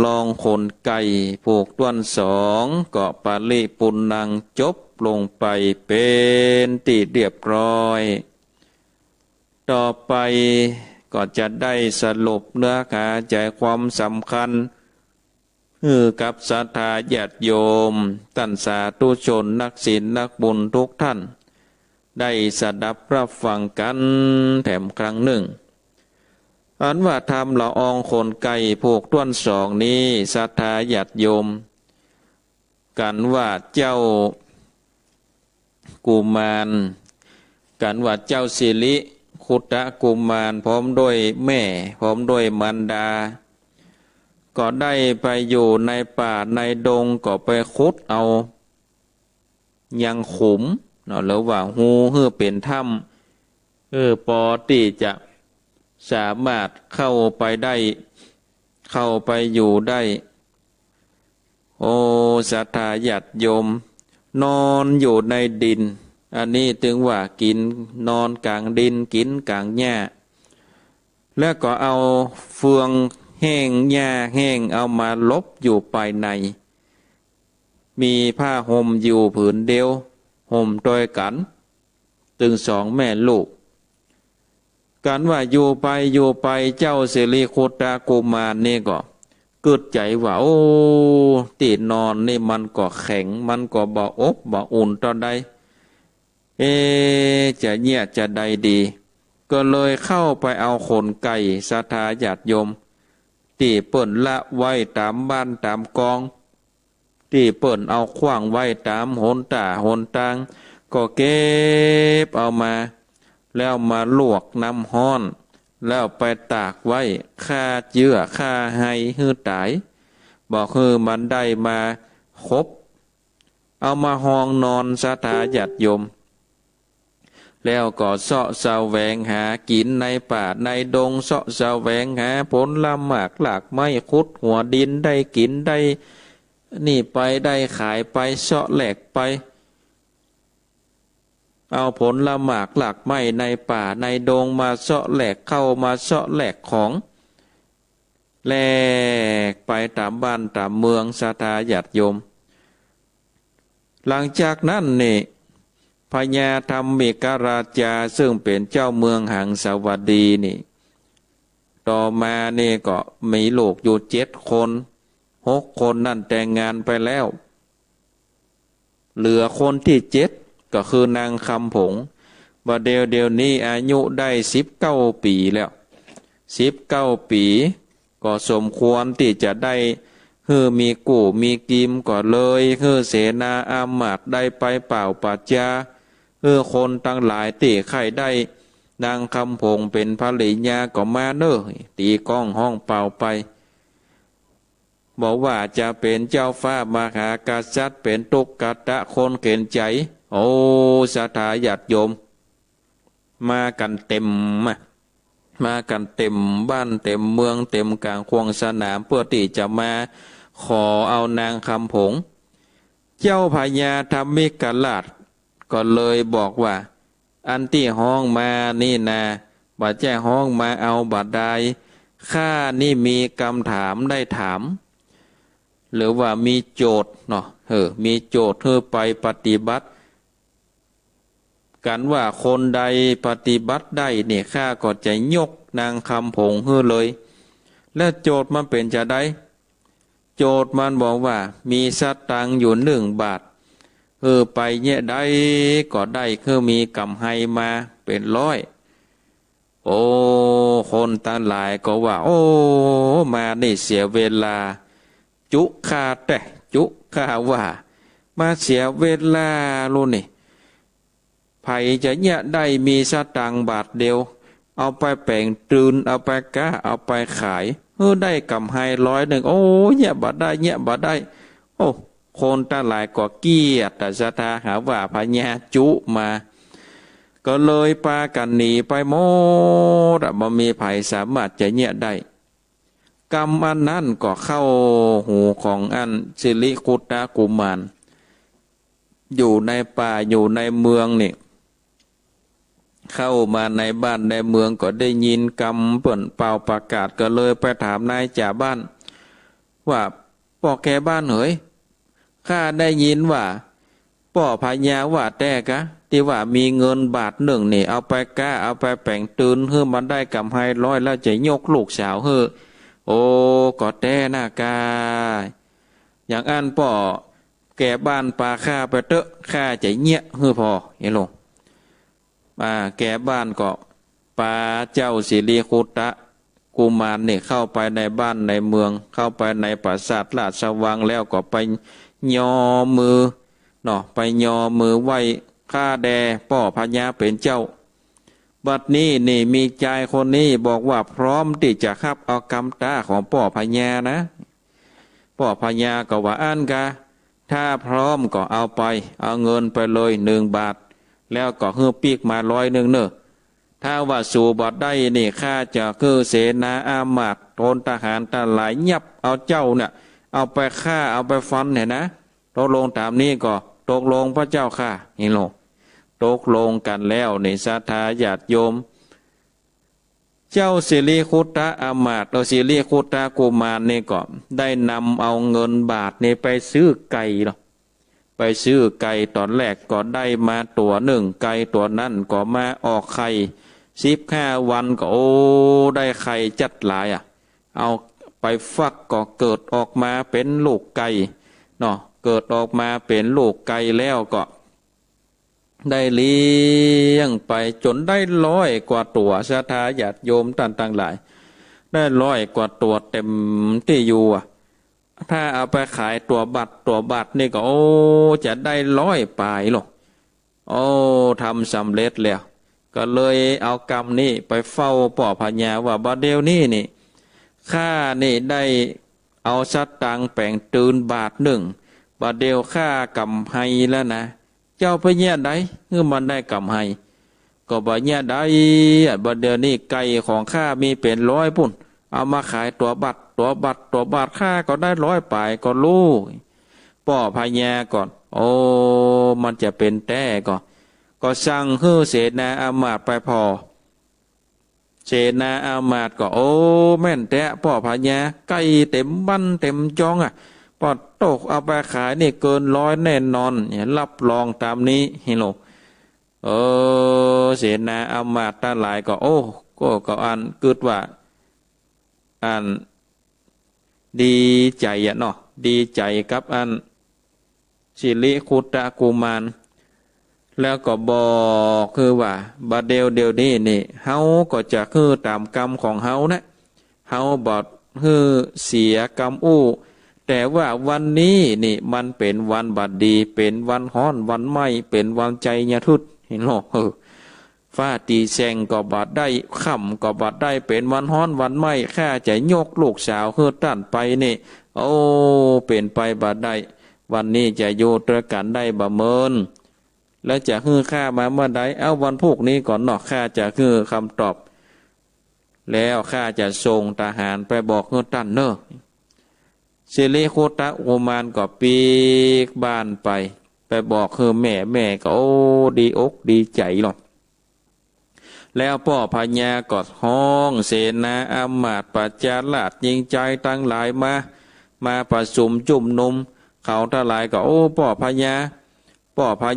ลองขนไก่ผูกต้วนสองก็ปาลิปุณนังจบลงไปเป็นที่เรียบร้อยต่อไปก็จะได้สรุปเนื้อหาใจความสำคัญกับศรัทธาญาติโยมท่านสาธุชนนักศีลนักบุญทุกท่านได้สดับรับฟังกันแถมครั้งหนึ่งอันว่าทำละอองขนไก่ผูกต้วนสองนี้ศรัทธาญาติโยมกันว่าเจ้ากุมารกันว่าเจ้าสิริคุตตะกุมารพร้อมด้วยแม่พร้อมด้วยมารดาก็ได้ไปอยู่ในป่าในดงก็ไปขุดเอายังขุมเนาะหรือว่าหูเพื่อเป็นถ้ำปอที่จะสามารถเข้าไปได้เข้าไปอยู่ได้โอ้ศรัทธาญาติโยมนอนอยู่ในดินอันนี้ถึงว่ากินนอนกลางดินกินกลางหญ้าแล้วก็เอาเฟืองแห้งหญ้าแห้งเอามาลบอยู่ภายในมีผ้าห่มอยู่ผืนเดียวห่มโดยกันถึงสองแม่ลูกกันว่าอยู่ไปเจ้าสิริคุตตะกุมารนี่ก็เกิดใจว่าโอ้ตีนอนนี่มันก็แข็งมันก็บ่อบบ่อุ่นตอนใดจะเงียจะใดดีก็เลยเข้าไปเอาขนไก่ศรัทธาญาติโยมที่เปิ่นละไว้ตามบ้านตามกองที่เปิ่นเอาขว้างไว้ตามหนตาหนตางก็เก็บเอามาแล้วมาลวกน้ำห้อนแล้วไปตากไว้ฆ่าเยื่อฆ่าให้ฮือตายบอกคือมันได้มาครบเอามาห้องนอนศรัทธาญาติโยมแล้วก็เสาะแสวงหากินในป่าในดงเสาะแสวงหาผลละหมากหลากไม้คุดหัวดินได้กินได้นี่ไปได้ขายไปเสาะแหลกไปเอาผลละหมากหลากไม้ในป่าในดงมาเสาะแหลกเข้ามาเสาะแหลกของแหลกไปตามบ้านตามเมืองศรัทธาญาติโยมหลังจากนั้นนี่พญาธรรมิกราชาซึ่งเป็นเจ้าเมืองหังสวัสดีนี่ต่อมานี่ก็มีลูกอยู่7 คน6 คนนั่นแต่งงานไปแล้วเหลือคนที่7ก็คือนางคำผงว่าเดียวนี้อายุได้19 ปีแล้ว19 ปีก็สมควรที่จะได้มีกู่มีกิมก็เลยเสนาอามาตย์ได้ไปเป่าปัจจาคนตั้งหลายตีไข่ได้นางคำผงเป็นภริยาก็มาเนอตีก้องห้องเป่าไปบอกว่าจะเป็นเจ้าฟ้ามหากษัตริย์เป็นตุกกตะคนเข็นใจโอ้ศรัทธาญาติโยมมากันเต็ม มากันเต็มบ้านเต็มเมืองเต็มกลางควงสนามเพื่อที่จะมาขอเอานางคำผงเจ้าพญาธรรมิกราชก็เลยบอกว่าอันที่ห้องมานี่นะบัดแจ้ห้องมาเอาบัดใดข้านี่มีคำถามได้ถามหรือว่ามีโจทย์เนาะมีโจทย์เพื่อไปปฏิบัติกันว่าคนใดปฏิบัติได้เนี่ยข้าก็จะยกนางคำผงเฮือเลยและโจทย์มันเป็นจะได้โจทย์มันบอกว่ามีสตังค์อยู่1 บาทไปเนี่ยได้ก็ได้คือมีกำไฮมาเป็น100โอ้คนตั้งหลายก็ว่าโอ้มานี่เสียเวลาจุค่าแต่จุค่าว่ามาเสียเวลาลูนี่ไผจะเนี่ยได้มีสตังค์บาทเดียวเอาไปแป่งตรืนเอาไปก้าเอาไปขายได้กำไฮ100โอ้เนี่ยบัดได้เนี่ยบัดได้โอ้คนตั้งหลายก็เกียดแต่ศรัทธาหาว่าพญาจุมาก็เลยพากันหนีไปหมดบ่มีไผสามารถจะเนี่ยได้กรรมอันนั้นก็เข้าหูของอันสิริคุตตะกุมารอยู่ในป่าอยู่ในเมืองนี่เข้ามาในบ้านในเมืองก็ได้ยินกำเปิ่นเป่าประกาศก็เลยไปถามนายจ่าบ้านว่าป่อแกบ้านเฮ้ยข้าได้ยินว่าป่อพญาว่าแต่กะที่ว่ามีเงิน1 บาทนี่เอาไปก้าเอาไปแป่งตืนเฮือมันได้กำไฮ100แล้วจะยกลูกสาวเฮือโอ้ก็แต่หน้ากาอย่างอันป่อแกบ้านปลาข้าไปเตอะข้าจะเงี้ยเฮือพอเห็นลงแกบ้านก็ปาเจ้าสิริคุตตะกุมารเนี่ยเข้าไปในบ้านในเมืองเข้าไปในปราสาทราชวังแล้วก็ไปยอมือเนาะไปยอมือไหว้ข้าแด่ป่อพญาเป็นเจ้าบัดนี้นี่มีใจคนนี้บอกว่าพร้อมที่จะขับเอากำตาของป่อพญานะป่อพญาก็ว่าอันกะถ้าพร้อมก็เอาไปเอาเงินไปเลย1 บาทแล้วก็เฮือปีกมา100เนอะถ้าว่าสู่บอดได้นี่ข้าจะคือเสนาอามาตย์โทนทหารตาหลายยับเอาเจ้าเนี่ยเอาไปฆ่าเอาไปฟันเนี่ยนะตกลงตามนี้ก็ตกลงพระเจ้าค่ะนี่ลงตกลงกันแล้วในศรัทธาญาติโยมเจ้าสิริคุตตะอามาตย์สิริคุตตะกุมารนี่ก็ได้นำเอาเงินบาทนี่ไปซื้อไก่เนาะไปซื้อไก่ตอนแรกก็ได้มาตัว1ไก่ตัวนั้นก็มาออกไข่15 วันก็โอ้ได้ไข่จัดหลายเอาไปฟักก็เกิดออกมาเป็นลูกไก่เนาะเกิดออกมาเป็นลูกไก่แล้วก็ได้เลี้ยงไปจนได้100 กว่าตัวศรัทธาญาติโยมต่างๆหลายได้100 กว่าตัวเต็มที่อยู่ถ้าเอาไปขายตัวบัตรนี่ก็โอ้จะได้100 ปลายหรอกโอ้ทำสำเร็จแล้วก็เลยเอากรรมนี่ไปเฝ้าป่อพญาว่าบัดเดียวนี่ข้านี่ได้เอาสตังค์แป่งตืน1 บาทบัดเดียวข้ากำไฮแล้วนะเจ้าไปเนี่ยได้เมื่อมันได้กำไฮก็บ่เนี่ยได้บัดเดียวนี่ไก่ของข้ามีเป็น100ปุ่นเอามาขายตัวบัตรค่าก็ได้100 ปลายก็รู้ป่อพญาก่อนโอ้มันจะเป็นแต่ก็สั่งฮื้อเสนาอามาตย์ไปพอเสนาอามาตย์ก็โอ้แม่นแต่ป่อพญาไก่เต็มบ้านเต็มจองปอดตกเอาไปขายนี่เกิน100แน่นอนรับรองตามนี้ฮิโลเสนาอามาตย์ทั้งหลายก็โอ้ก็อันกึดว่าอันดีใจเนาะดีใจกับอันสิริคุตตะกุมารแล้วก็บอกคือว่าบัดเดียวนี่เฮาก็จะคือตามกรรมของเฮานะเฮาบอดคือเสียกรรมแต่ว่าวันนี้นี่มันเป็นวันบัดดีเป็นวันฮ้อนวันไหม้เป็นวันใจญาทุตเห็นหรอฟ้าตีแสงก็บาดได้ค่ำก็บาดได้เป็นวันฮ้อนวันไหม้ข้าจะยกลูกสาวเฮือต้านไปนี่โอ้เป็นไปบาดได้วันนี้จะโยตรกันได้บ่เมินแล้วจะฮือข้ามาเมื่อใดเอาวันพวกนี้ก่อนเนาะข้าจะฮือคำตอบ แล้วข้าจะส่งทหารไปบอกเฮือตันเนอะสิริโคตะกุมารก็ปีกบ้านไปบอกเฮือแม่ก็โอ้ดีอกดีใจหรอกแล้วพ่อพญาก็ห้องเสนาอามาตย์ปัจจาราชยิงใจตั้งหลายมาประชุมจุ่มนุมเขาทั้งหลายก็โอ้พ่อพ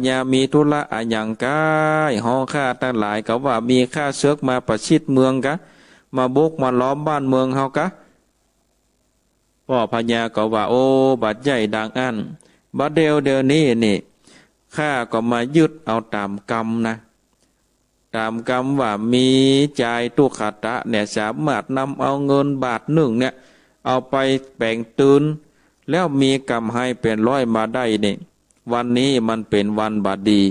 ญามีธุระอะหยังกายห้องข้าทั้งหลายก็ว่ามีข้าเสือกมาประชิดเมืองกะมาบุกมาล้อมบ้านเมืองเฮากะพ่อพญาก็ว่าโอ้บัดใหญ่ดังอันบัดเดี๋ยวนี้นี่ข้าก็มายึดเอาตามกรรมนะตามกรรมว่ามีจ่ายตุขตะเนี่ยสามารถนำเอาเงินบาทหนึ่งเนี่ยเอาไปแบ่งตืนแล้วมีกรรมให้เป็นร้อยมาได้นี่วันนี้มันเป็นวันบาดดี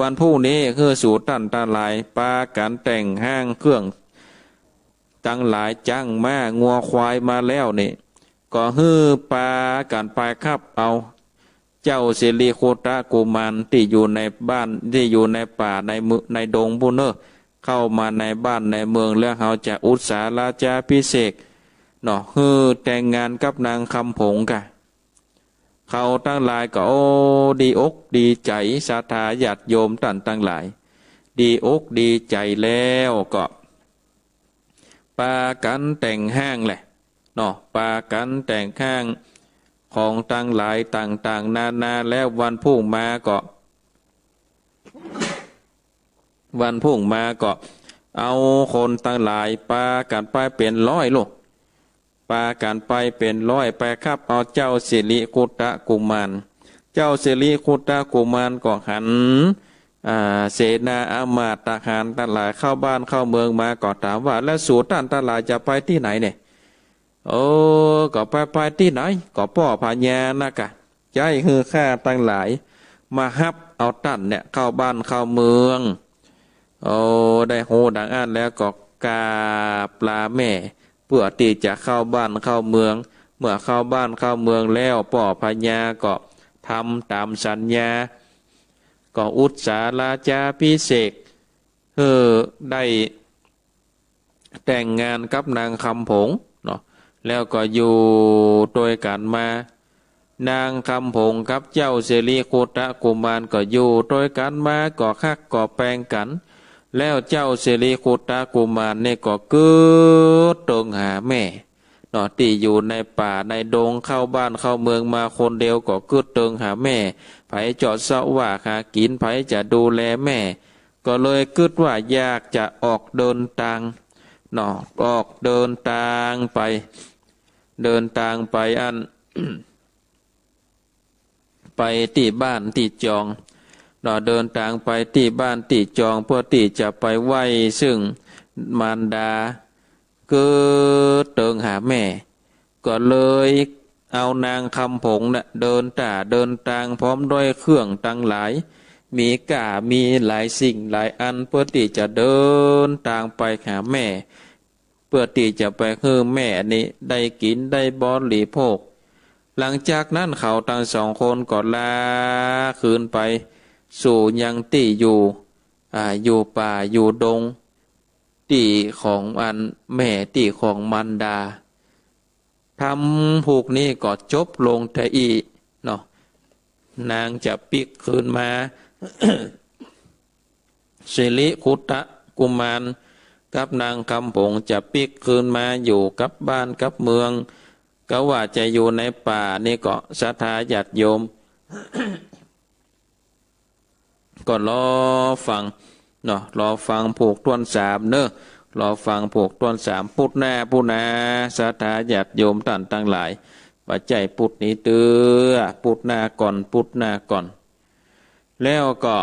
วันพรุ่งนี้คือสู่ตันตาลายปาการแต่งห้างเครื่องตั้งหลายจ้างม้างัวควายมาแล้วนี่ก็ฮื้อปาการไปครับเอาเจ้าสิริโคตะกุมารที่อยู่ในบ้านที่อยู่ในป่าในดงบุญเนอเข้ามาในบ้านในเมืองแล้วเขาจะอุตสาราชาพิเศษเนาะฮื้อแต่งงานกับนางคำผงกะเขาตั้งหลายก็โอ้ดีอกดีใจศรัทธาญาติโยมตั้งหลายดีอกดีใจแล้วก็ปากันแต่งห้างแหละเนาะปากันแต่งห้างของตั้งหลายต่างนานาแล้ววันพุ่งมาก็เอาคนตั้งหลายปากันไปเป็นร้อยลูกปากันไปเป็นร้อยไปครับเอาเจ้าสิริคุตะกุมารเจ้าสิริคุตะกุมารก็หันเสนาอามาตย์ทหารตั้งหลายเข้าบ้านเข้าเมืองมาก็ถามว่าแล้วสู่ตั้งหลายจะไปที่ไหนเนี่ยโอ้ก็ไปที่ไหนก็พ่อพญานะกะใจคือข้าตั้งหลายมาฮับเอาตั้นเนี่ยเข้าบ้านเข้าเมืองโอ้ได้โหดังอันแล้วก็กาปลาแม่เพื่อที่จะเข้าบ้านเข้าเมืองเมื่อเข้าบ้านเข้าเมืองแล้วพ่อพญาก็ทำตามสัญญาก็อุตสาราชาพิเศษได้แต่งงานกับนางคำผงเนาะแล้วก็อยู่โดยกันมานางคำผงกับเจ้าเสรีโคตะกุมารก็อยู่โดยกันมาก็คักก็แปลงกันแล้วเจ้าเสรีโคตะกุมารเนี่ยก็เกิดตรงหาแม่เนาะที่อยู่ในป่าในดงเข้าบ้านเข้าเมืองมาคนเดียวก็เกิดตรงหาแม่ไผจอดเสาว่าหากินไผจะดูแลแม่ก็เลยคิดว่าอยากจะออกเดินทางเนาะออกเดินทางไปอัน ไปที่บ้านที่จองเนาะเดินทางไปที่บ้านที่จองเพื่อที่จะไปไหว้ซึ่งมารดาเกิดเติงหาแม่ก็เลยเอานางคำผงน่ะเดินทางพร้อมด้วยเครื่องตั้งหลายมีมีหลายสิ่งหลายอันเพื่อที่จะเดินทางไปหาแม่เพื่อที่จะไปให้แม่นี่ได้กินได้บริโภคหลังจากนั้นเขาทั้งสองคนก็ลาคืนไปสู่ยังที่อยู่ป่าอยู่ดงที่ของอันแม่ที่ของมันดาทำผูกนี้ก็จบลงแต่อีเนาะนางจะปิกคืนมา สิริคุตะกุมารกับนางคำผงจะปิกคืนมาอยู่กับบ้านกับเมืองก็ว่าจะอยู่ในป่านี่ก็ศรัทธาญาติโยม ก็รอฟังเนาะรอฟังผูกต้นสามเนอะรอฟังผูกต้นสามพุทธนาศรัทธาญาติโยมตั้งหลายปัจจัยพุทธนี้เตื้อพุทธนาก่อนแล้วก็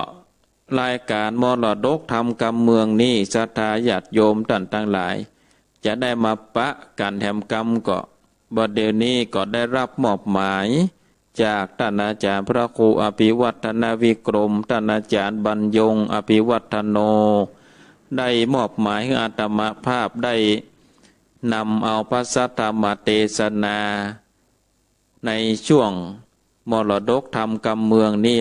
รายการมรดกธรรมกรรมเมืองนี้ศรัทธาญาติโยมตั้งหลายจะได้มาปะกันแถมกรรมก็บัดเดี๋ยวนี้ก็ได้รับมอบหมายจากท่านอาจารย์พระครูอภิวัฒนวิกรมท่านอาจารย์บรรยงอภิวัฒโนได้มอบหมายให้อาตมาภาพได้นำเอาพระสัทธรรมเทศนาในช่วงมรดกธรรมกรรมเมืองนี้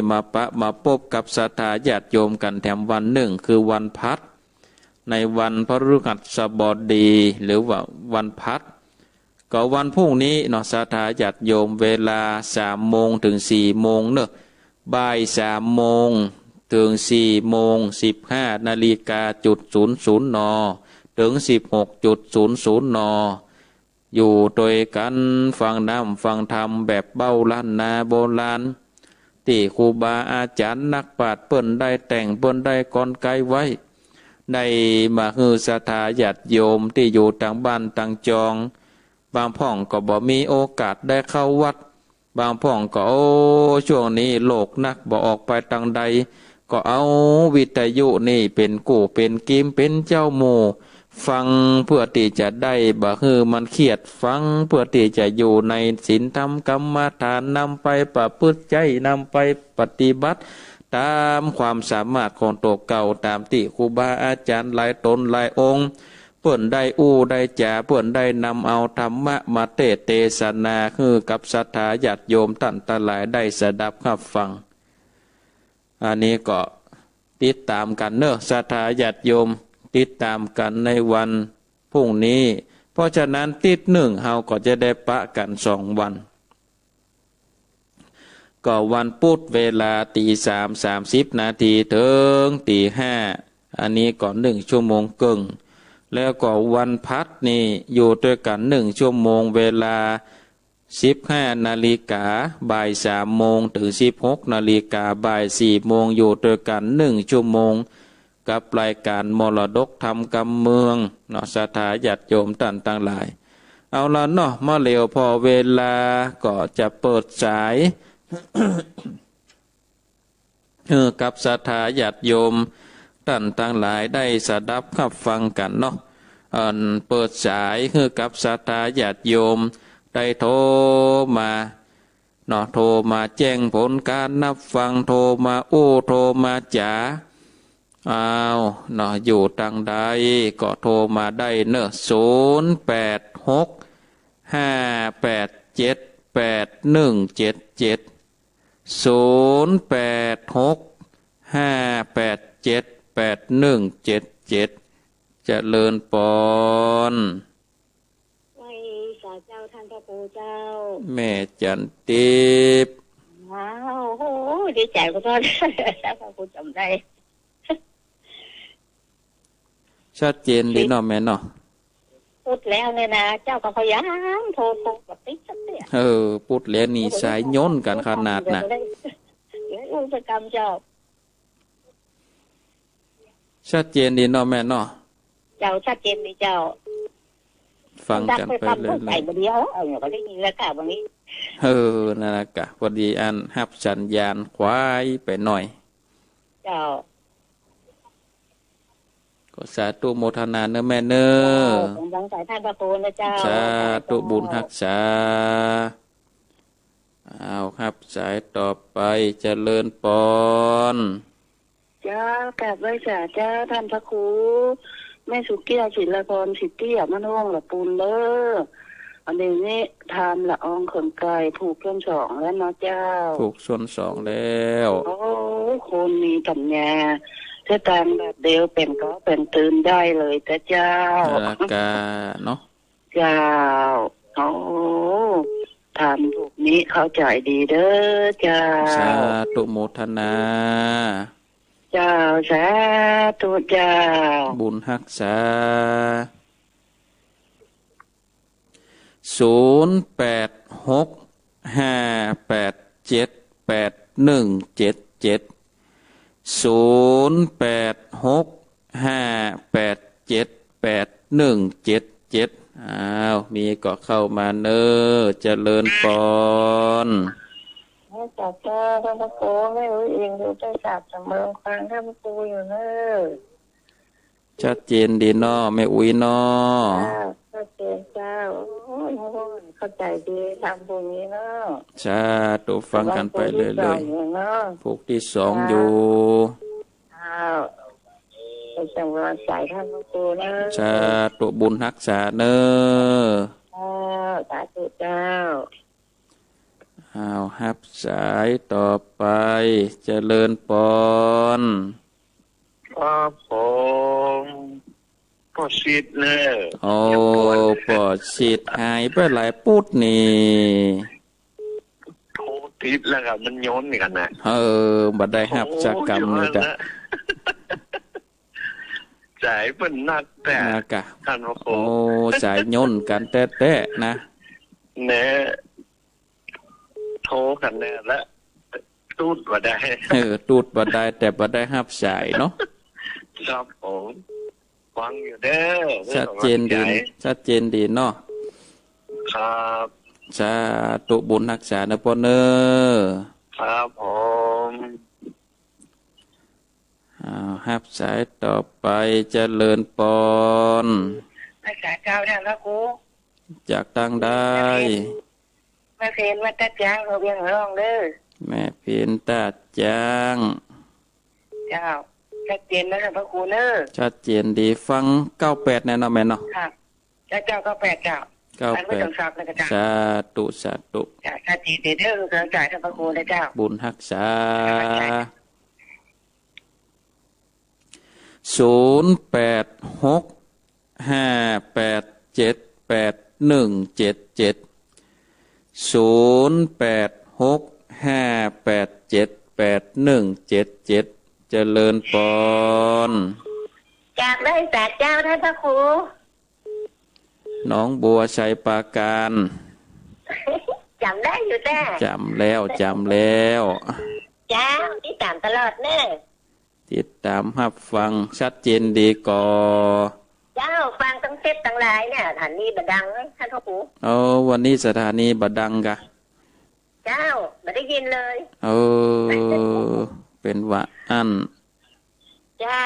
มาพบกับศรัทธาญาติโยมกันแถมวันหนึ่งคือวันพัด ในวันพฤหัสบดีหรือว่าวันพัดก็วันพรุ่งนี้เนาะศรัทธาญาติโยมเวลา3 โมงถึง4 โมงเนอะบ่าย3 โมงถึง4 โมง 15 นาฬิกา00 นถึง16.00 นอยู่โดยกันฟังน้ำฟังธรรมแบบเบ้าล้านนาโบราณที่ครูบาอาจารย์นักปราชญ์เปิ้นได้แต่งเปิ้นได้กลไกไว้ในมาฮือศรัทธาญาติโยมที่อยู่ต่างบ้านต่างจองบางพ่องก็บ่มีโอกาสได้เข้าวัดบางพ่องก็ช่วงนี้โลกนักบ่ออกไปทางใดก็เอาวิทยุนี่เป็นกู่เป็นกิมเป็นเจ้าหมู่ฟังเพื่อที่จะได้บ่ฮือมันเครียดฟังเพื่อที่จะอยู่ในศีลธรรมกรรมฐานนำไปประพฤติใจนำไปปฏิบัติตามความสามารถของตัวเก่าตามที่ครูบาอาจารย์หลายตนหลายองค์เปิ่นได้ได้จ่าเปิ่นได้นำเอาธรรมะมาเทศนาคือกับศรัทธาญาติโยมท่านทั้งหลายได้สดับรับฟังอันนี้ก็ติดตามกันเนอะศรัทธาญาติโยมติดตามกันในวันพรุ่งนี้เพราะฉะนั้นติด1เฮาก็จะได้ปะกัน2 วันก็วันพุธเวลา3:30 นาทีถึง5:00อันนี้ก็1 ชั่วโมงครึ่งแล้วก็วันพัดนี่อยู่ด้วยกัน1 ชั่วโมงเวลา15 นาฬิกาบ่าย3 โมงถึง16 นาฬิกาบ่าย4 โมงอยู่ด้วยกัน1 ชั่วโมงกับรายการมรดกธรรมกำเมืองเนาะศรัทธาญาติโยมท่านทั้งหลายเอาละเนาะมาเร็วพอเวลาก็จะเปิดสายกับศรัทธาญาติโยมท่านทั้งหลายได้สดับรับฟังกันเนาะเปิดสายกับศรัทธาญาติโยมได้โทรมาเนาะโทรมาแจ้งผลการนับฟังโทรมาโทรมาจ๋าอ้าวเนาะอยู่ทางใดก็โทรมาได้เนอะ0865878177 0865878177เจริญปอนไว้สาเจ้าท่านพระครูเจ้าแม่จันทิพย์ว้าวโหดีใจก็ตอนท่านพระครูจำได้ชัดเจนดีเนาะแม่เนาะพูดแล้วเนี่ยนะเจ้าก็พยายามโทรกับติ๊กสักเนี่ยพูดแล้วนี่สายย้นกันขนาดน่ะอุปกรรมเจ้าชัดเจนดีเนาะแม่เนาะเจ้าชัดเจนดีเจ้าฟังกันไปเลยใส่บเดียวก็ได้ยินแล้วค่ะวันนี้นั่นแหละกะพอดีอันฮับสัญญาณควายไปหน่อยเจ้าก็สาธุโมทนาเนอะแม่เนอะผมดังสายท่านพระครูนะเจ้าสาธุบุญรักษาเอาครับสายต่อไปเจริญปอนจ้ากราบไหว้สาเจ้าท่านพระครูแม่สุเกียศิลปรสิทธิมะน่วงละปูนเด้ออันนี้ทำละอองขนไก่ผูกส่วน2แล้วเนาะเจ้าผูกส่วน2แล้วโอ้คนมีปัญญาถ้าตามแบบเดียวเป็นก็เป็นตื่นได้เลยแต่เจ้าละกาเนาะเจ้าโอ้ทำถูกนี้เข้าใจดีเด้อเจ้าสาธุโมทนาเจ้าสาธุเจ้าบุญรักษา0865878177 0865878177อ้าวมีก็เข้ามาเนอเจริญปอนไม่จับเจ้าท่านพระครูไม่รู้เองดูได้จับจำเมืองฟังท่านพระครูอยู่เนอชัดเจนดีเนาะไม่อุ้ยเนาะชัดเจนเจ้าโอ้ยเข้าใจดีทำพวกนี้เนาะใช่ตัวฟังกันไปเลยพวกที่2อยู่เป็นจังหวะสายท่านพระครูนะใช่ตัวบุญรักษาเนอสาธุเจ้าเอาฮับสายต่อไปเจริญปอนครับผม ก็ชีดเนอะ โอ้ปอดฉีดหายไปหลายปุดนี่ โทติดแล้วครับมันโยนกันนะ บัดได้หับจากกรรมนี่กะ จ่ายเป็นนักแต่ นากะ ท่านพระครู โอ้สายย่นกันแต้ๆนะ เนะโทรกันแน่และตูดมาได้ ตูดบัดได้แต่บัดได้หับสายเนาะ ครับผมฟังอยู่เด้อ ชัดเจนดีชัดเจนดีเนาะ ครับ สาธุบุญรักษานะพ่อเนอ ครับผม หับสายต่อไปเจริญปอน ภาษาเจ้าท่านพระครู จากทางได้ แม่เพนวัดตะจางเขาเวียงร้องเด้อ แม่เพียนตาจาง เจ้าชัดเจนนะท่านพระครูเนอะ ชัดเจนดีฟัง98แน่นอนแม่เนาะ ครับเจ้าก็แปดเจ้าอันไม่ต้องทราบนะเจ้า สาธุสาธุ จ้าชัดเจนเด้อเกินจ่ายท่านพระครูนะเจ้า บุญรักษา0865878177 เจริญปอน จากได้จากเจ้าท่านพระครู น้องบัวชัยปราการ จำได้อยู่แต่ จำแล้ว เจ้าที่ตามตลอดเนอะ ติดตามรับฟังชัดเจนดีก่อ เจ้าฟังตั้งเทศตั้งหลายเนี่ยฐานนี้บดังท่านพ่อปู่ วันนี้สถานีบัดดังกะ เจ้าไม่ได้ยินเลย เป็นว่าอัน เจ้า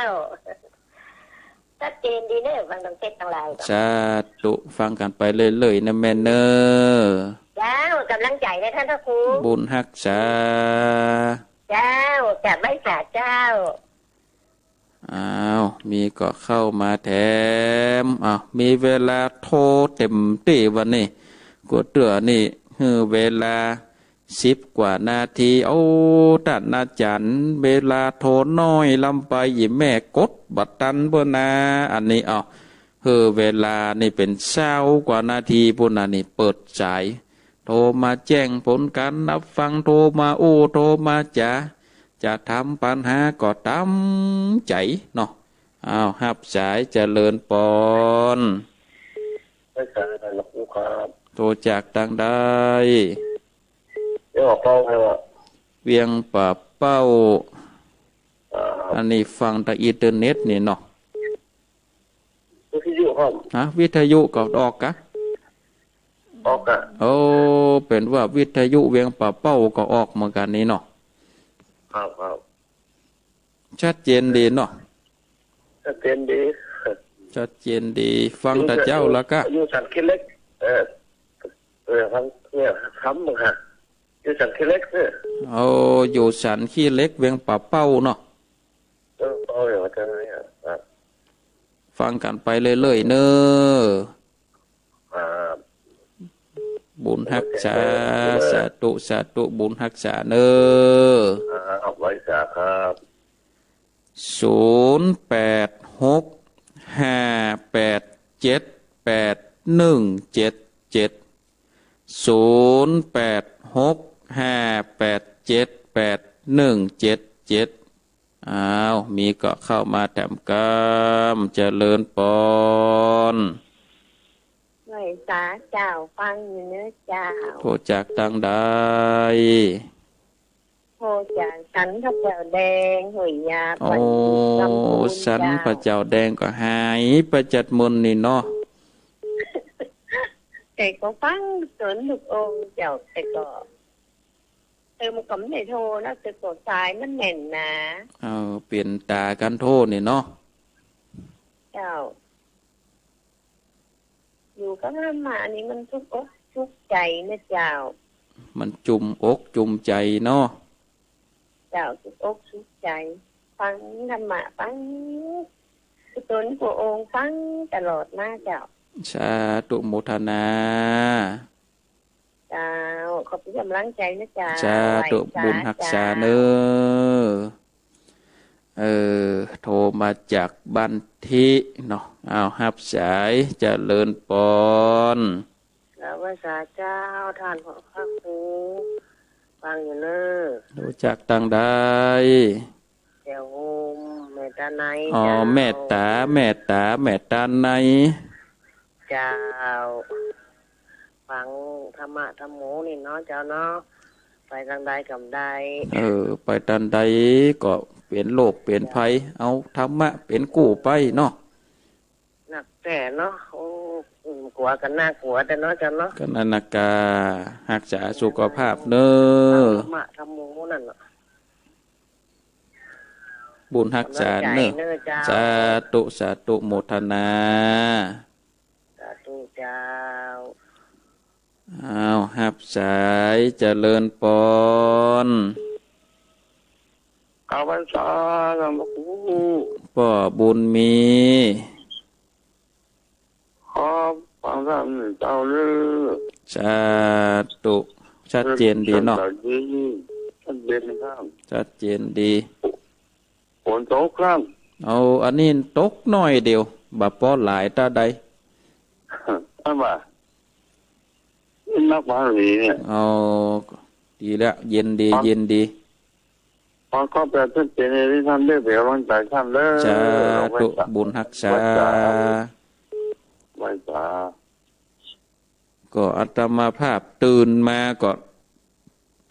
ชัดเจนดีเนอะฟังตั้งเทศตั้งหลาย สาธุฟังกันไปเรื่อยๆนะแม่เนอ เจ้ากำลังใจนะท่านพ่อปู่ บุญรักษา เจ้าจากไม่สาเจ้า มีก็เข้ามาแถมมีเวลาโทรเต็มที่วันนี้กดเตือนี่เวลา10 กว่านาทีท่านอาจารย์เวลาโทรน้อยลำไปหยิแม่กดบัตรตันเบอร์นาอันนี้เวลานี่เป็น20 กว่านาทีพุ่นน่ะนี่เปิดสายโทรมาแจ้งผลการรับฟังโทรมาโทรมาจะทำปัญหาก็ตามใจเนาะหับสายเจริญปอน ไม่ใช่ท่านพระครูครับ โทรจากทางได้ เดี๋ยวเป้าให้ว่า เวียงป่าเป้า อันนี้ฟังทางอินเทอร์เน็ตนี่เนาะ วิทยุครับ วิทยุก็ออกกะ ออกอ่ะ เป็นว่าวิทยุเวียงป่าเป้าก็ออกเหมือนกันนี่เนาะ ครับ ชัดเจนดีเนาะ ชัดเจนดี ชัดเจนดีฟังแต่เจ้าแล้วก็ อยู่สันคิดเล็กทั้งเนี่ยคำมึงฮะอยู่สันคิดเล็กเนี่ย อยู่สันขี้เล็กเวียงป่าเป้าเนาะ อย่างนั้นเนี่ย ฟังกันไปเรื่อยๆเนอบุญรักษาสาธุบุญรักษาเนอ ไว้สาครับ0865878177มีก็เข้ามาแถมกามเจริญปอน ไม่สาเจ้าฟังอยู่เนื้อเจ้า โทรจากทางใด โทรจากสันพระเจ้าแดงหอยยา สันพระเจ้าแดงก็หายประจัดมนนี่เนาะ แต่ก็ฟังสนลูกองค์เจ้าแต่ก็มันก็ไม่ได้โทรนะแต่ก็สายมันแน่นนะ เปลี่ยนตากันโทษนี่เนาะ เจ้า อยู่กับมานี่มันทุกอกทุกใจนะเจ้า มันจุ่มอกจุ่มใจเนาะ เจ้าทุกอกทุกใจ ฟังธรรมะฟังตนพระองค์ฟังตลอดมาเจ้า สาธุโมทนา เจ้าขอบคุณกำลังใจนะเจ้า สาธุบุญรักษาเนอ โทรมาจากบันทิเนาะเอาฮับสายเจริญปอนกราบไหว้สาเจ้าท่านพระครูฟังอยู่เนอะรู้จักตังใดเจ้าโฮมแม่ตาในอ๋อแม่ตาแม่ตาในเจ้าฟังธรรมะธรรมโมนี่เนาะเจ้าเนาะไปทางใดกับใดไปทางใดก็เป็นโลกเป็นภัยเอาธรรมะเป็นกู้ไปเนาะหนักแต่เนาะโอ้กลัวกันน่ากลัวแต่เนาะเจ้าเนาะกันอนากาหักษาสุขภาพเนอธรรมะธรรมโมนั่นบุญหักษาเนอสาธุโมทนาสาธุเจ้าอ้าวหับสายเจริญปอนข้าพเจ้าหลวงปู่ป่อบุญมีขอความรักเจ้าเลือสาธุชัดเจนดีเนาะชัดเจนครับชัดเจนดีฝนตกครับเอาอันนี้ตกน้อยเดียวบ่ป้อหลายตาใดว่านักบาลีเนี่ยเอาดีแล้วเย็นดีพอก็แปลชัดเจนที่ท่านได้เปรียบวันใจท่านเลยสาธุบุญหักษาไว้จ้าก็อาตมาภาพตื่นมาก็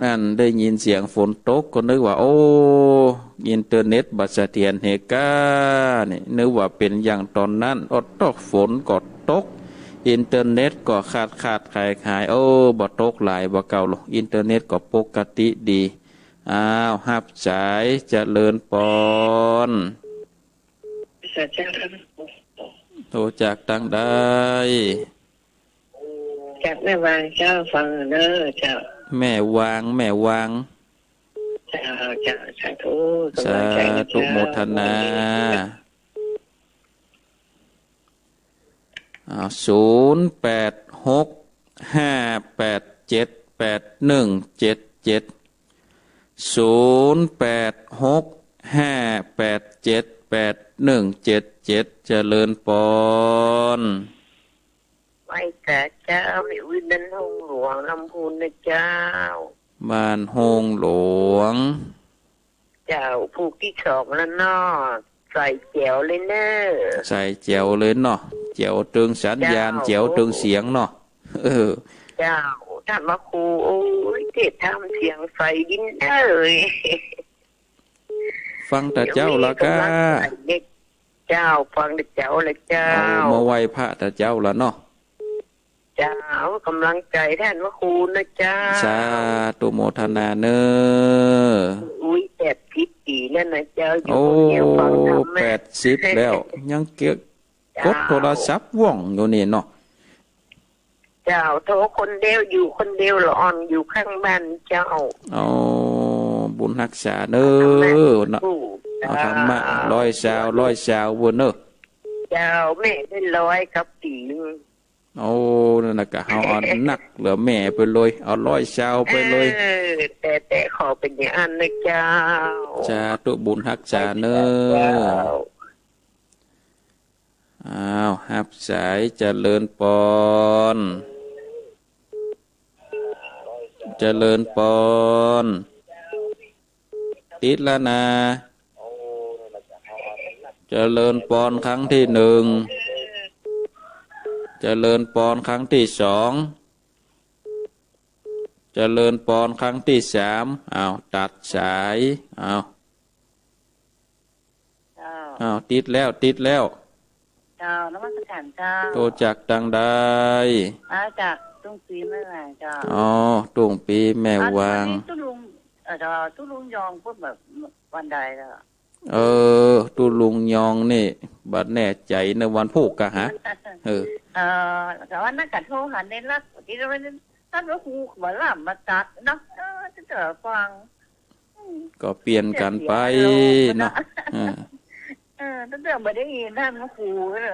นั่นได้ยินเสียงฝนตกก็นึกว่าโอ้อินเทอร์เน็ตบัดเสถียรเหตุการณ์นี่นึกว่าเป็นอย่างตอนนั้นอดตกฝนก็ตกอินเทอร์เน็ตก็ขาดหายโอ้บ่ตกหลายบ่เก่าหรอกอินเทอร์เน็ตก็ปกติดีอ้าวฮับสายเจริญปอนโทรจากตังได้จากแม่วางเจ้าฟังเนอะเจ้าแม่วางเจ้าสาธุสาธุโมทนา086587177 เจริญปอนไปแต่เจ้าอยู่วินันหงหลวงลำพูนนะเจ้าบ้านหงหลวงเจ้าผูกที่2แล้วเนาะใส่แจ๋วเลยเนอะใส่แจ๋วเลยเนาะแจ๋วตึงสัญญาณแจ๋วตึงเสียงเนาะเจ้าท่านพระครูโอ้ยเทศทำเสียงใส่ดินเลยฟังแต่เจ้าละก้าเจ้าฟังแต่เจ้าเลยเจ้ามาไหว้พระแต่เจ้าละเนาะเจ้ากำลังใจแทนพระครูนะเจ้าสาธุโมทนาเนออุ้ย80 ปีนั่นนะเจ้าอยู่คนเดียวฟังธรรม80แล้วยังเก็บกดโทรศัพท์ว่องอยู่นี่เนาะเจ้าโทรคนเดียวอยู่คนเดียวหลอนอยู่ข้างบ้านเจ้าบุญรักษาเนอเนาะเอาธรรมะ100 ชาวบนเนอเจ้าแม่ได้100กับปีนั่นน่ะก็เอาหนักเหลือแม่ไปเลยเอา100 ชาวไปเลยแต่ขอเป็นอย่างนั้นนะเจ้าสาธุบุญรักษาเนออ้าวฮับสายเจริญปอนเจริญปอนติดแล้วนะเจริญปอนครั้งที่1เจริญปอนครั้งที่2เจริญปอนครั้งที่3อ้าวตัดสายอ้าวติดแล้วเจ้านมัสการเจ้าโตจากตังได้จากตุ้งปีแม่วางเจ้าตุ้งปีแม่วางตุ้ลุงยองพูดแบบวันใดแล้วตุ้ลุงยองนี่บัดแน่ใจในวันพูกกะฮะแต่ว่านักการโทรหาในรักที่เราท่านพระครูมาล่ำมาตัดเนาะจะเจอฟังก็เปลี่ยนกันไปเนาะตั้งแต่ไม่ได้ยินท่านพระครูเลย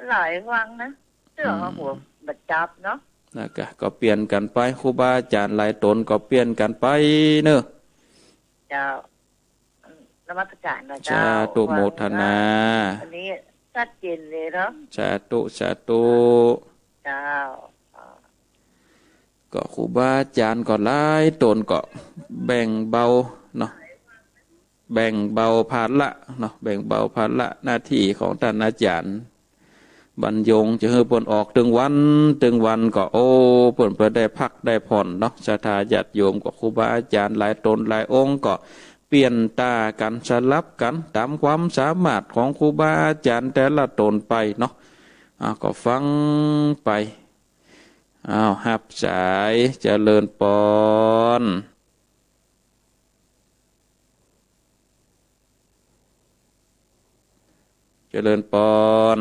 หลายฟังนะเจอหัวบัดจับเนาะก็เปลี่ยนกันไปครูบาอาจารย์หลายตนก็เปลี่ยนกันไปเนอะเจ้า นมัสการนะสาเจ้าธุโมทนาอันนี้ชัดเจนเลยเนาะสาธุสาธุเจ้าก็ครูบาอาจารย์ก็หลายตนก็แบ่งเบาเนาะแบ่งเบาภาระเนาะแบ่งเบาภาระหน้าที่ของท่านอาจารย์บรรยงจะให้เพิ่นออกถึงวันก็โอ้เพิ่นไปได้พักได้ผ่อนเนาะศรัทธาญาติโยมก็ครูบาอาจารย์หลายตนหลายองค์ก็เปลี่ยนตากันสลับกันตามความสามารถของครูบาอาจารย์แต่ละตนไปเนาะก็ฟังไปหับสายเจริญปอนเจริญปอน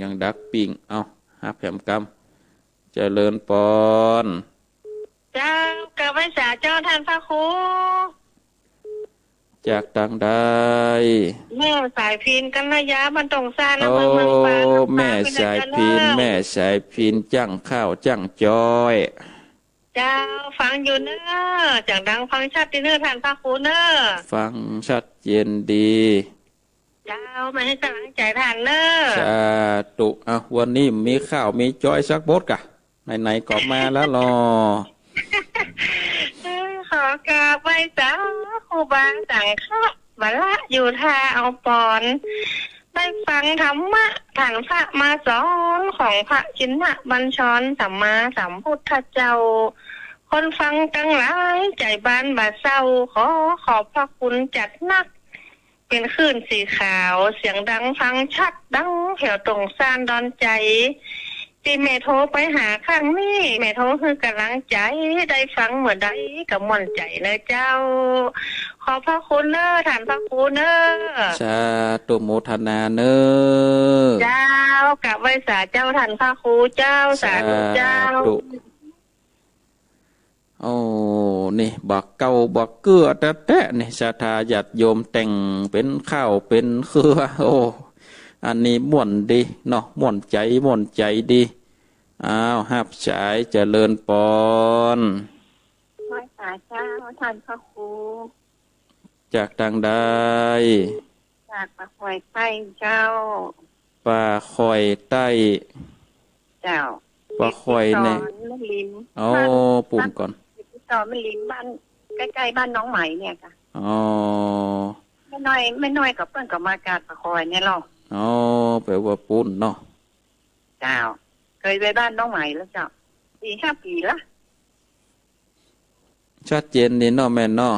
ยังดักปิ่งหับแผมกำเจริญปอนเจ้ากับไว้สาเจ้าท่านพระครูจากต่างใดแม่สายพินกันระยะมันตรงซานแล้วเมืองฟ้าแม่สายพินแม่สายพินจั่งข้าวจั่งจอยเจ้าฟังอยู่เนอะจังดังฟังชัดดีเนอะท่านพระครูเนอะฟังชัดเจนดีเจ้ามาให้กำลังใจท่านเนอะสาธุวันนี้มีข้าวมีจอยสักบดกะไหนๆก็มาแล้วรอขอกราบไหว้สาครูบาสังฆะบัลละอยู่ท่าเอาปอนได้ฟังธรรมะท่านพระมาสอนของพระชินบัญชรสัมมาสัมพุทธเจ้าคนฟังตั้งหลายใจบานบาเศร้าขอบพระคุณจัดนักเป็นคลื่นสีขาวเสียงดังฟังชัดดังแถวตรงซานดอนใจที่แม่โทรไปหาครั้งนี้แม่โทรคือกำลังใจได้ฟังเมื่อใดกับม่วนใจเลยเจ้าขอพระคุณเนอท่านพระคุณเนอสาธุโมทนาเนอเจ้ากับไว้สาเจ้าท่านพระครูเจ้าสาธุเจ้านี่บักเก่าบักเกลือแท้ๆนี่ศรัทธาญาติโยมแต่งเป็นข้าวเป็นเครืออันนี้ม่วนดีเนาะม่วนใจดีหับสายเจริญปอนไหว้สาเจ้าท่านพระครูจากทางใดจากป่าคอยใต้เจ้าป่าคอยใต้เจ้าป่าคอยเนี่ยปุ่มก่อนต่อไม่ลิมบ้านใกล้ๆบ้านน้องไหมเนี่ยค่ะไม่น้อยกับเพื่อนกับมากาดป่าคอยเนี่ยหรอแปลว่าปุ่นเนาะเจ้าเคยไปบ้านน้องไหมแล้วเจ้า4-5 ปีละชัดเจนดีเนาะแม่เนาะ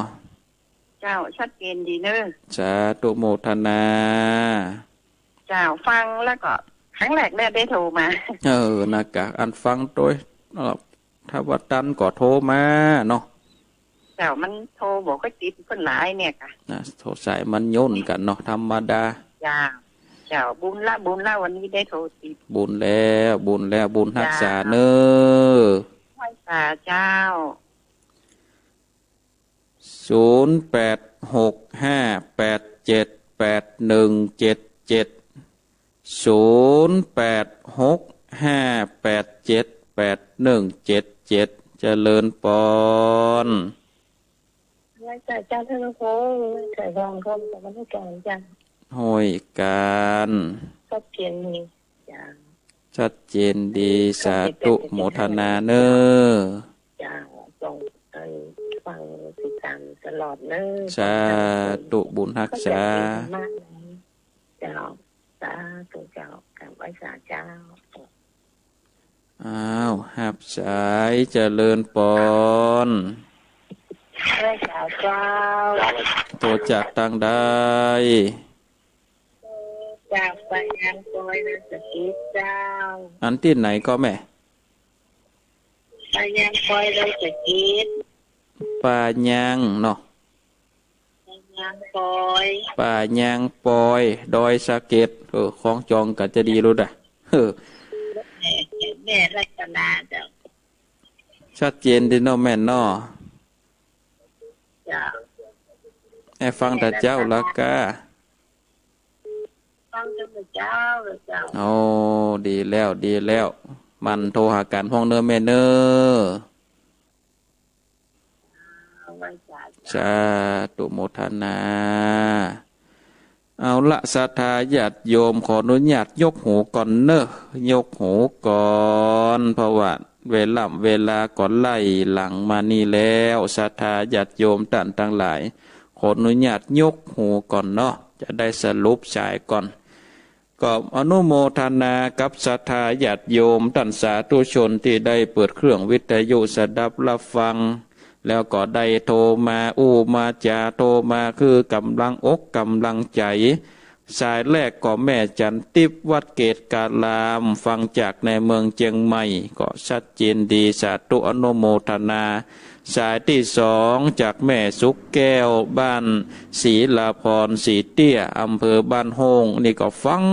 เจ้าชัดเจนดีเนอะสาธุโมทนาเจ้าฟังแล้วก็ครั้งแรกได้โทรมานะกะอันฟังโดยถ้าว่าตันก็โทรมาเนาะเจ้ามันโทรบอกก็ติดเพิ่นหลายเนี่ยค่ะโทรสายมันย่นกันเนาะธรรมดาเจ้าบุญละวันนี้ได้โทรติดบุญแล้วบุญรักษาเนอไหว้สาเจ้า0865878177 เจริญปอนไหว้สาเจ้าท่านพระใส่รองคมกับมันให้การจ้ะห้อยการชัดเจนดีชัดเจนดีสาธุโมทนาเนอจ้าส่งฟังติดตามตลอดเนอสาธุบุญรักษาเจ้าสาธุเจ้ากับไว้สาเจ้าหับสายเจริญปอนไว้สาเจ้าโทรจากทางใดจากไปยังปอยนะสกิดเจ้าอันที่ไหนก็แม่ไปยังปอยเลยสกิดป่ายังเนาะป่ายังปอยดอยสะเก็ดคล้องจองกันจะดีรู้ด่ะแม่รัตนาเจ้าชัดเจนดีเนาะแม่เนาะจ้าให้ฟังแต่เจ้าละกาฟังแต่เจ้าดีแล้วมันโทรหากันห้องเนอแม่เนอ สาธุโมทนาเอาละศรัทธาญาติโยมขออนุญาตยกหูก่อนเนอะยกหูก่อนเพราะว่าเวลาก่อนไล่หลังมานี่แล้วศรัทธาญาติโยมท่านทั้งหลายขออนุญาตยกหูก่อนเนาะจะได้สรุปสายก่อนก็อนุโมทนากับศรัทธาญาติโยมท่านสาธุชนที่ได้เปิดเครื่องวิทยุสดับรับฟังแล้วก็ได้โทรมามาจาโทรมาคือกำลังอกกำลังใจสายแรกก็แม่จันทิพย์วัดเกตกาลามฟังจากในเมืองเชียงใหม่ก็ชัดเจนดีสาธุอนุโมทนาสายที่สองจากแม่สุกแก้วบ้านศรีลาพรศรีเตี้ยอำเภอบ้านโฮงนี่ก็ฟัง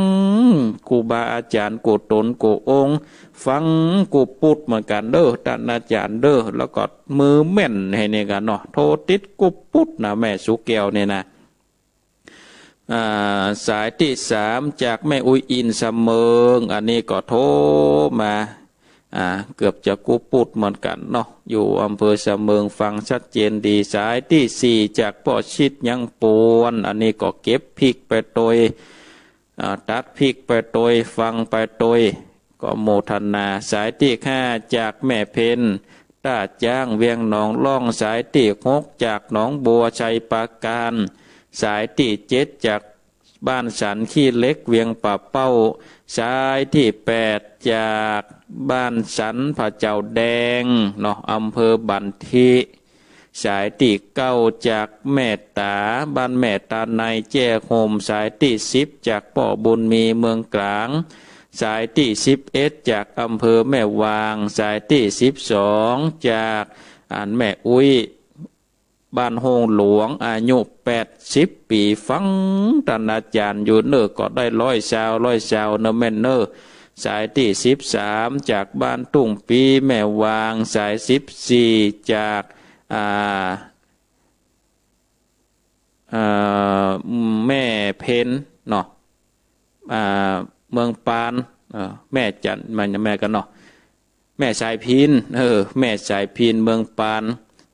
ครูบาอาจารย์กูตนกูองค์ฟังกูปุดเหมือนกันเด้อท่านอาจารย์เด้อแล้วก็มือแม่นให้เนี่ยกันเนาะโทรติดกูปุดนะแม่สุกแก้วเนี่ยนะสายที่สามจากแม่อุยอินเสมิงอันนี้ก็โทรมาเกือบจะกูปุดเหมือนกันเนาะอยู่อำเภอเสมิงฟังชัดเจนดีสายที่สี่จากพ่อชิดยังปวนอันนี้ก็เก็บพริกไปโดยตัดพริกไปโดยฟังไปโดยก็โมทนาสายที่ห้าจากแม่เพนตาจ้างเวียงหนองล่องสายที่หกจากหนองบัวชัยปราการสายที่เจ็ดจากบ้านสันขี้เล็กเวียงป่าเป้าสายที่แปดจากบ้านสันผาเจ้าแดงเนาะอำเภอบันทิสายที่เก้าจากแม่ตาบ้านแม่ตาในแจ้โฮมสายที่สิบจากป่อบุญมีเมืองกลางสายที่11จากอำเภอแม่วางสายที่12จากแม่อุ้ยบ้านโฮงหลวงอายุ80 ปีฟังท่านอาจารย์อยู่เนอก็ได้100 ชาวเนอแม่นเนอสายที่13จากบ้านตุ้งปีแม่วางสาย14จากแม่เพนเนาะเมืองปานแม่จันมันแม่กันเนาะแม่สายพินแม่สายพินเมืองปาน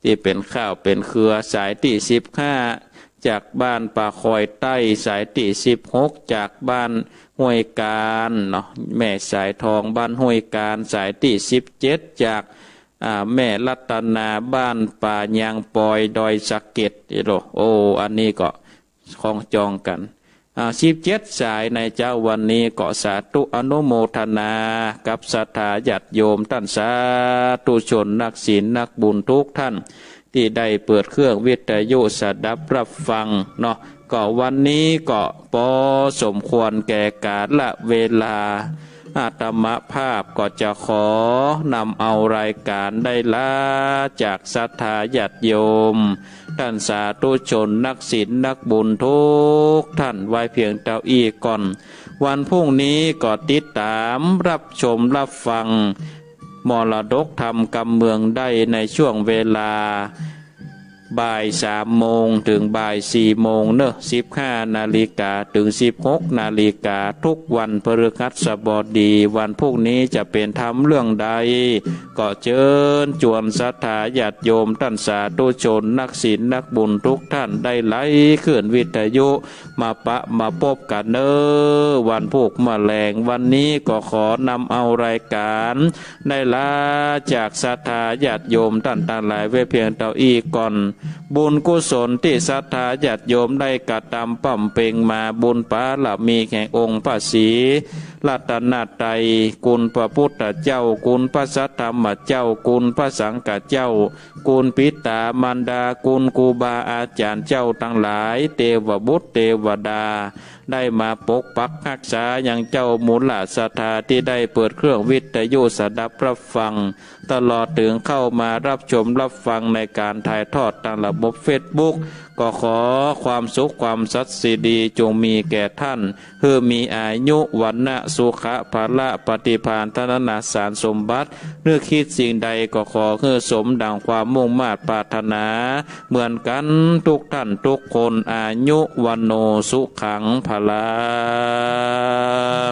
ที่เป็นข้าวเป็นเครือสายที่15จากบ้านป่าคอยใต้สายที่16จากบ้านห้วยการเนาะแม่สายทองบ้านห้วยการสายที่17จากแม่รัตนาบ้านป่ายางปอยดอยสะเก็ดอันนี้ก็คล้องจองกัน17 สายในเจ้าวันนี้ก็สาธุอนุโมทนากับศรัทธาญาติโยมท่านสาธุชนนักศีลนักบุญทุกท่านที่ได้เปิดเครื่องวิทยุสดับรับฟังเนาะก็วันนี้ก็พอสมควรแก่กาลเวลาอาตมาภาพก็จะขอนำเอารายการได้ลาจากศรัทธาญาติโยมท่านสาธุชนนักศีลนักบุญทุกท่านไว้เพียงเท่าอีกก่อนวันพรุ่งนี้ก็ติดตามรับชมรับฟังมรดกธรรมกำเมืองได้ในช่วงเวลาบ่าย3 โมงถึงบ่าย4 โมงเนอะ15 นาฬิกาถึง16 นาฬิกาทุกวันพฤหัสบดีวันพรุ่งนี้จะเป็นธรรมเรื่องใดก็เชิญชวนศรัทธาญาติโยมท่านสาธุชนนักศีลนักบุญทุกท่านได้ไล่ขึ้นวิทยุมาพบกันเนอวันพุธแมลงวันนี้ก็ขอนำเอารายการได้ลาจากศรัทธาญาติโยมท่านทั้งหลายไว้เพียงเท่าอีกก่อนบุญกุศลที่ศรัทธาญาติโยมได้กระทำปั่มเป่งมาบุญปาละมีแห่งองค์พระศรีรัตนตรัยคุณพระพุทธเจ้าคุณพระสัทธรรมเจ้าคุณพระสังฆเจ้าคุณปิตามารดาคุณครูบาอาจารย์เจ้าทั้งหลายเทวบุตรเทวดาได้มาปกปักรักษาอย่างเจ้ามูลศรัทธาที่ได้เปิดเครื่องวิทยุสดับรับฟังตลอดถึงเข้ามารับชมรับฟังในการถ่ายทอดทางระบบเฟซบุ๊กก็ขอความสุขความสัตย์สิริจงมีแก่ท่านเพื่อมีอายุวันนะสุขะภละปฏิภาณธนาสารสมบัติเมื่อคิดสิ่งใดก็ขอเพื่อสมดังความมุ่งมา่ปรารถนาเหมือนกันทุกท่านทุกคนอายุวันโนสุขังภลัง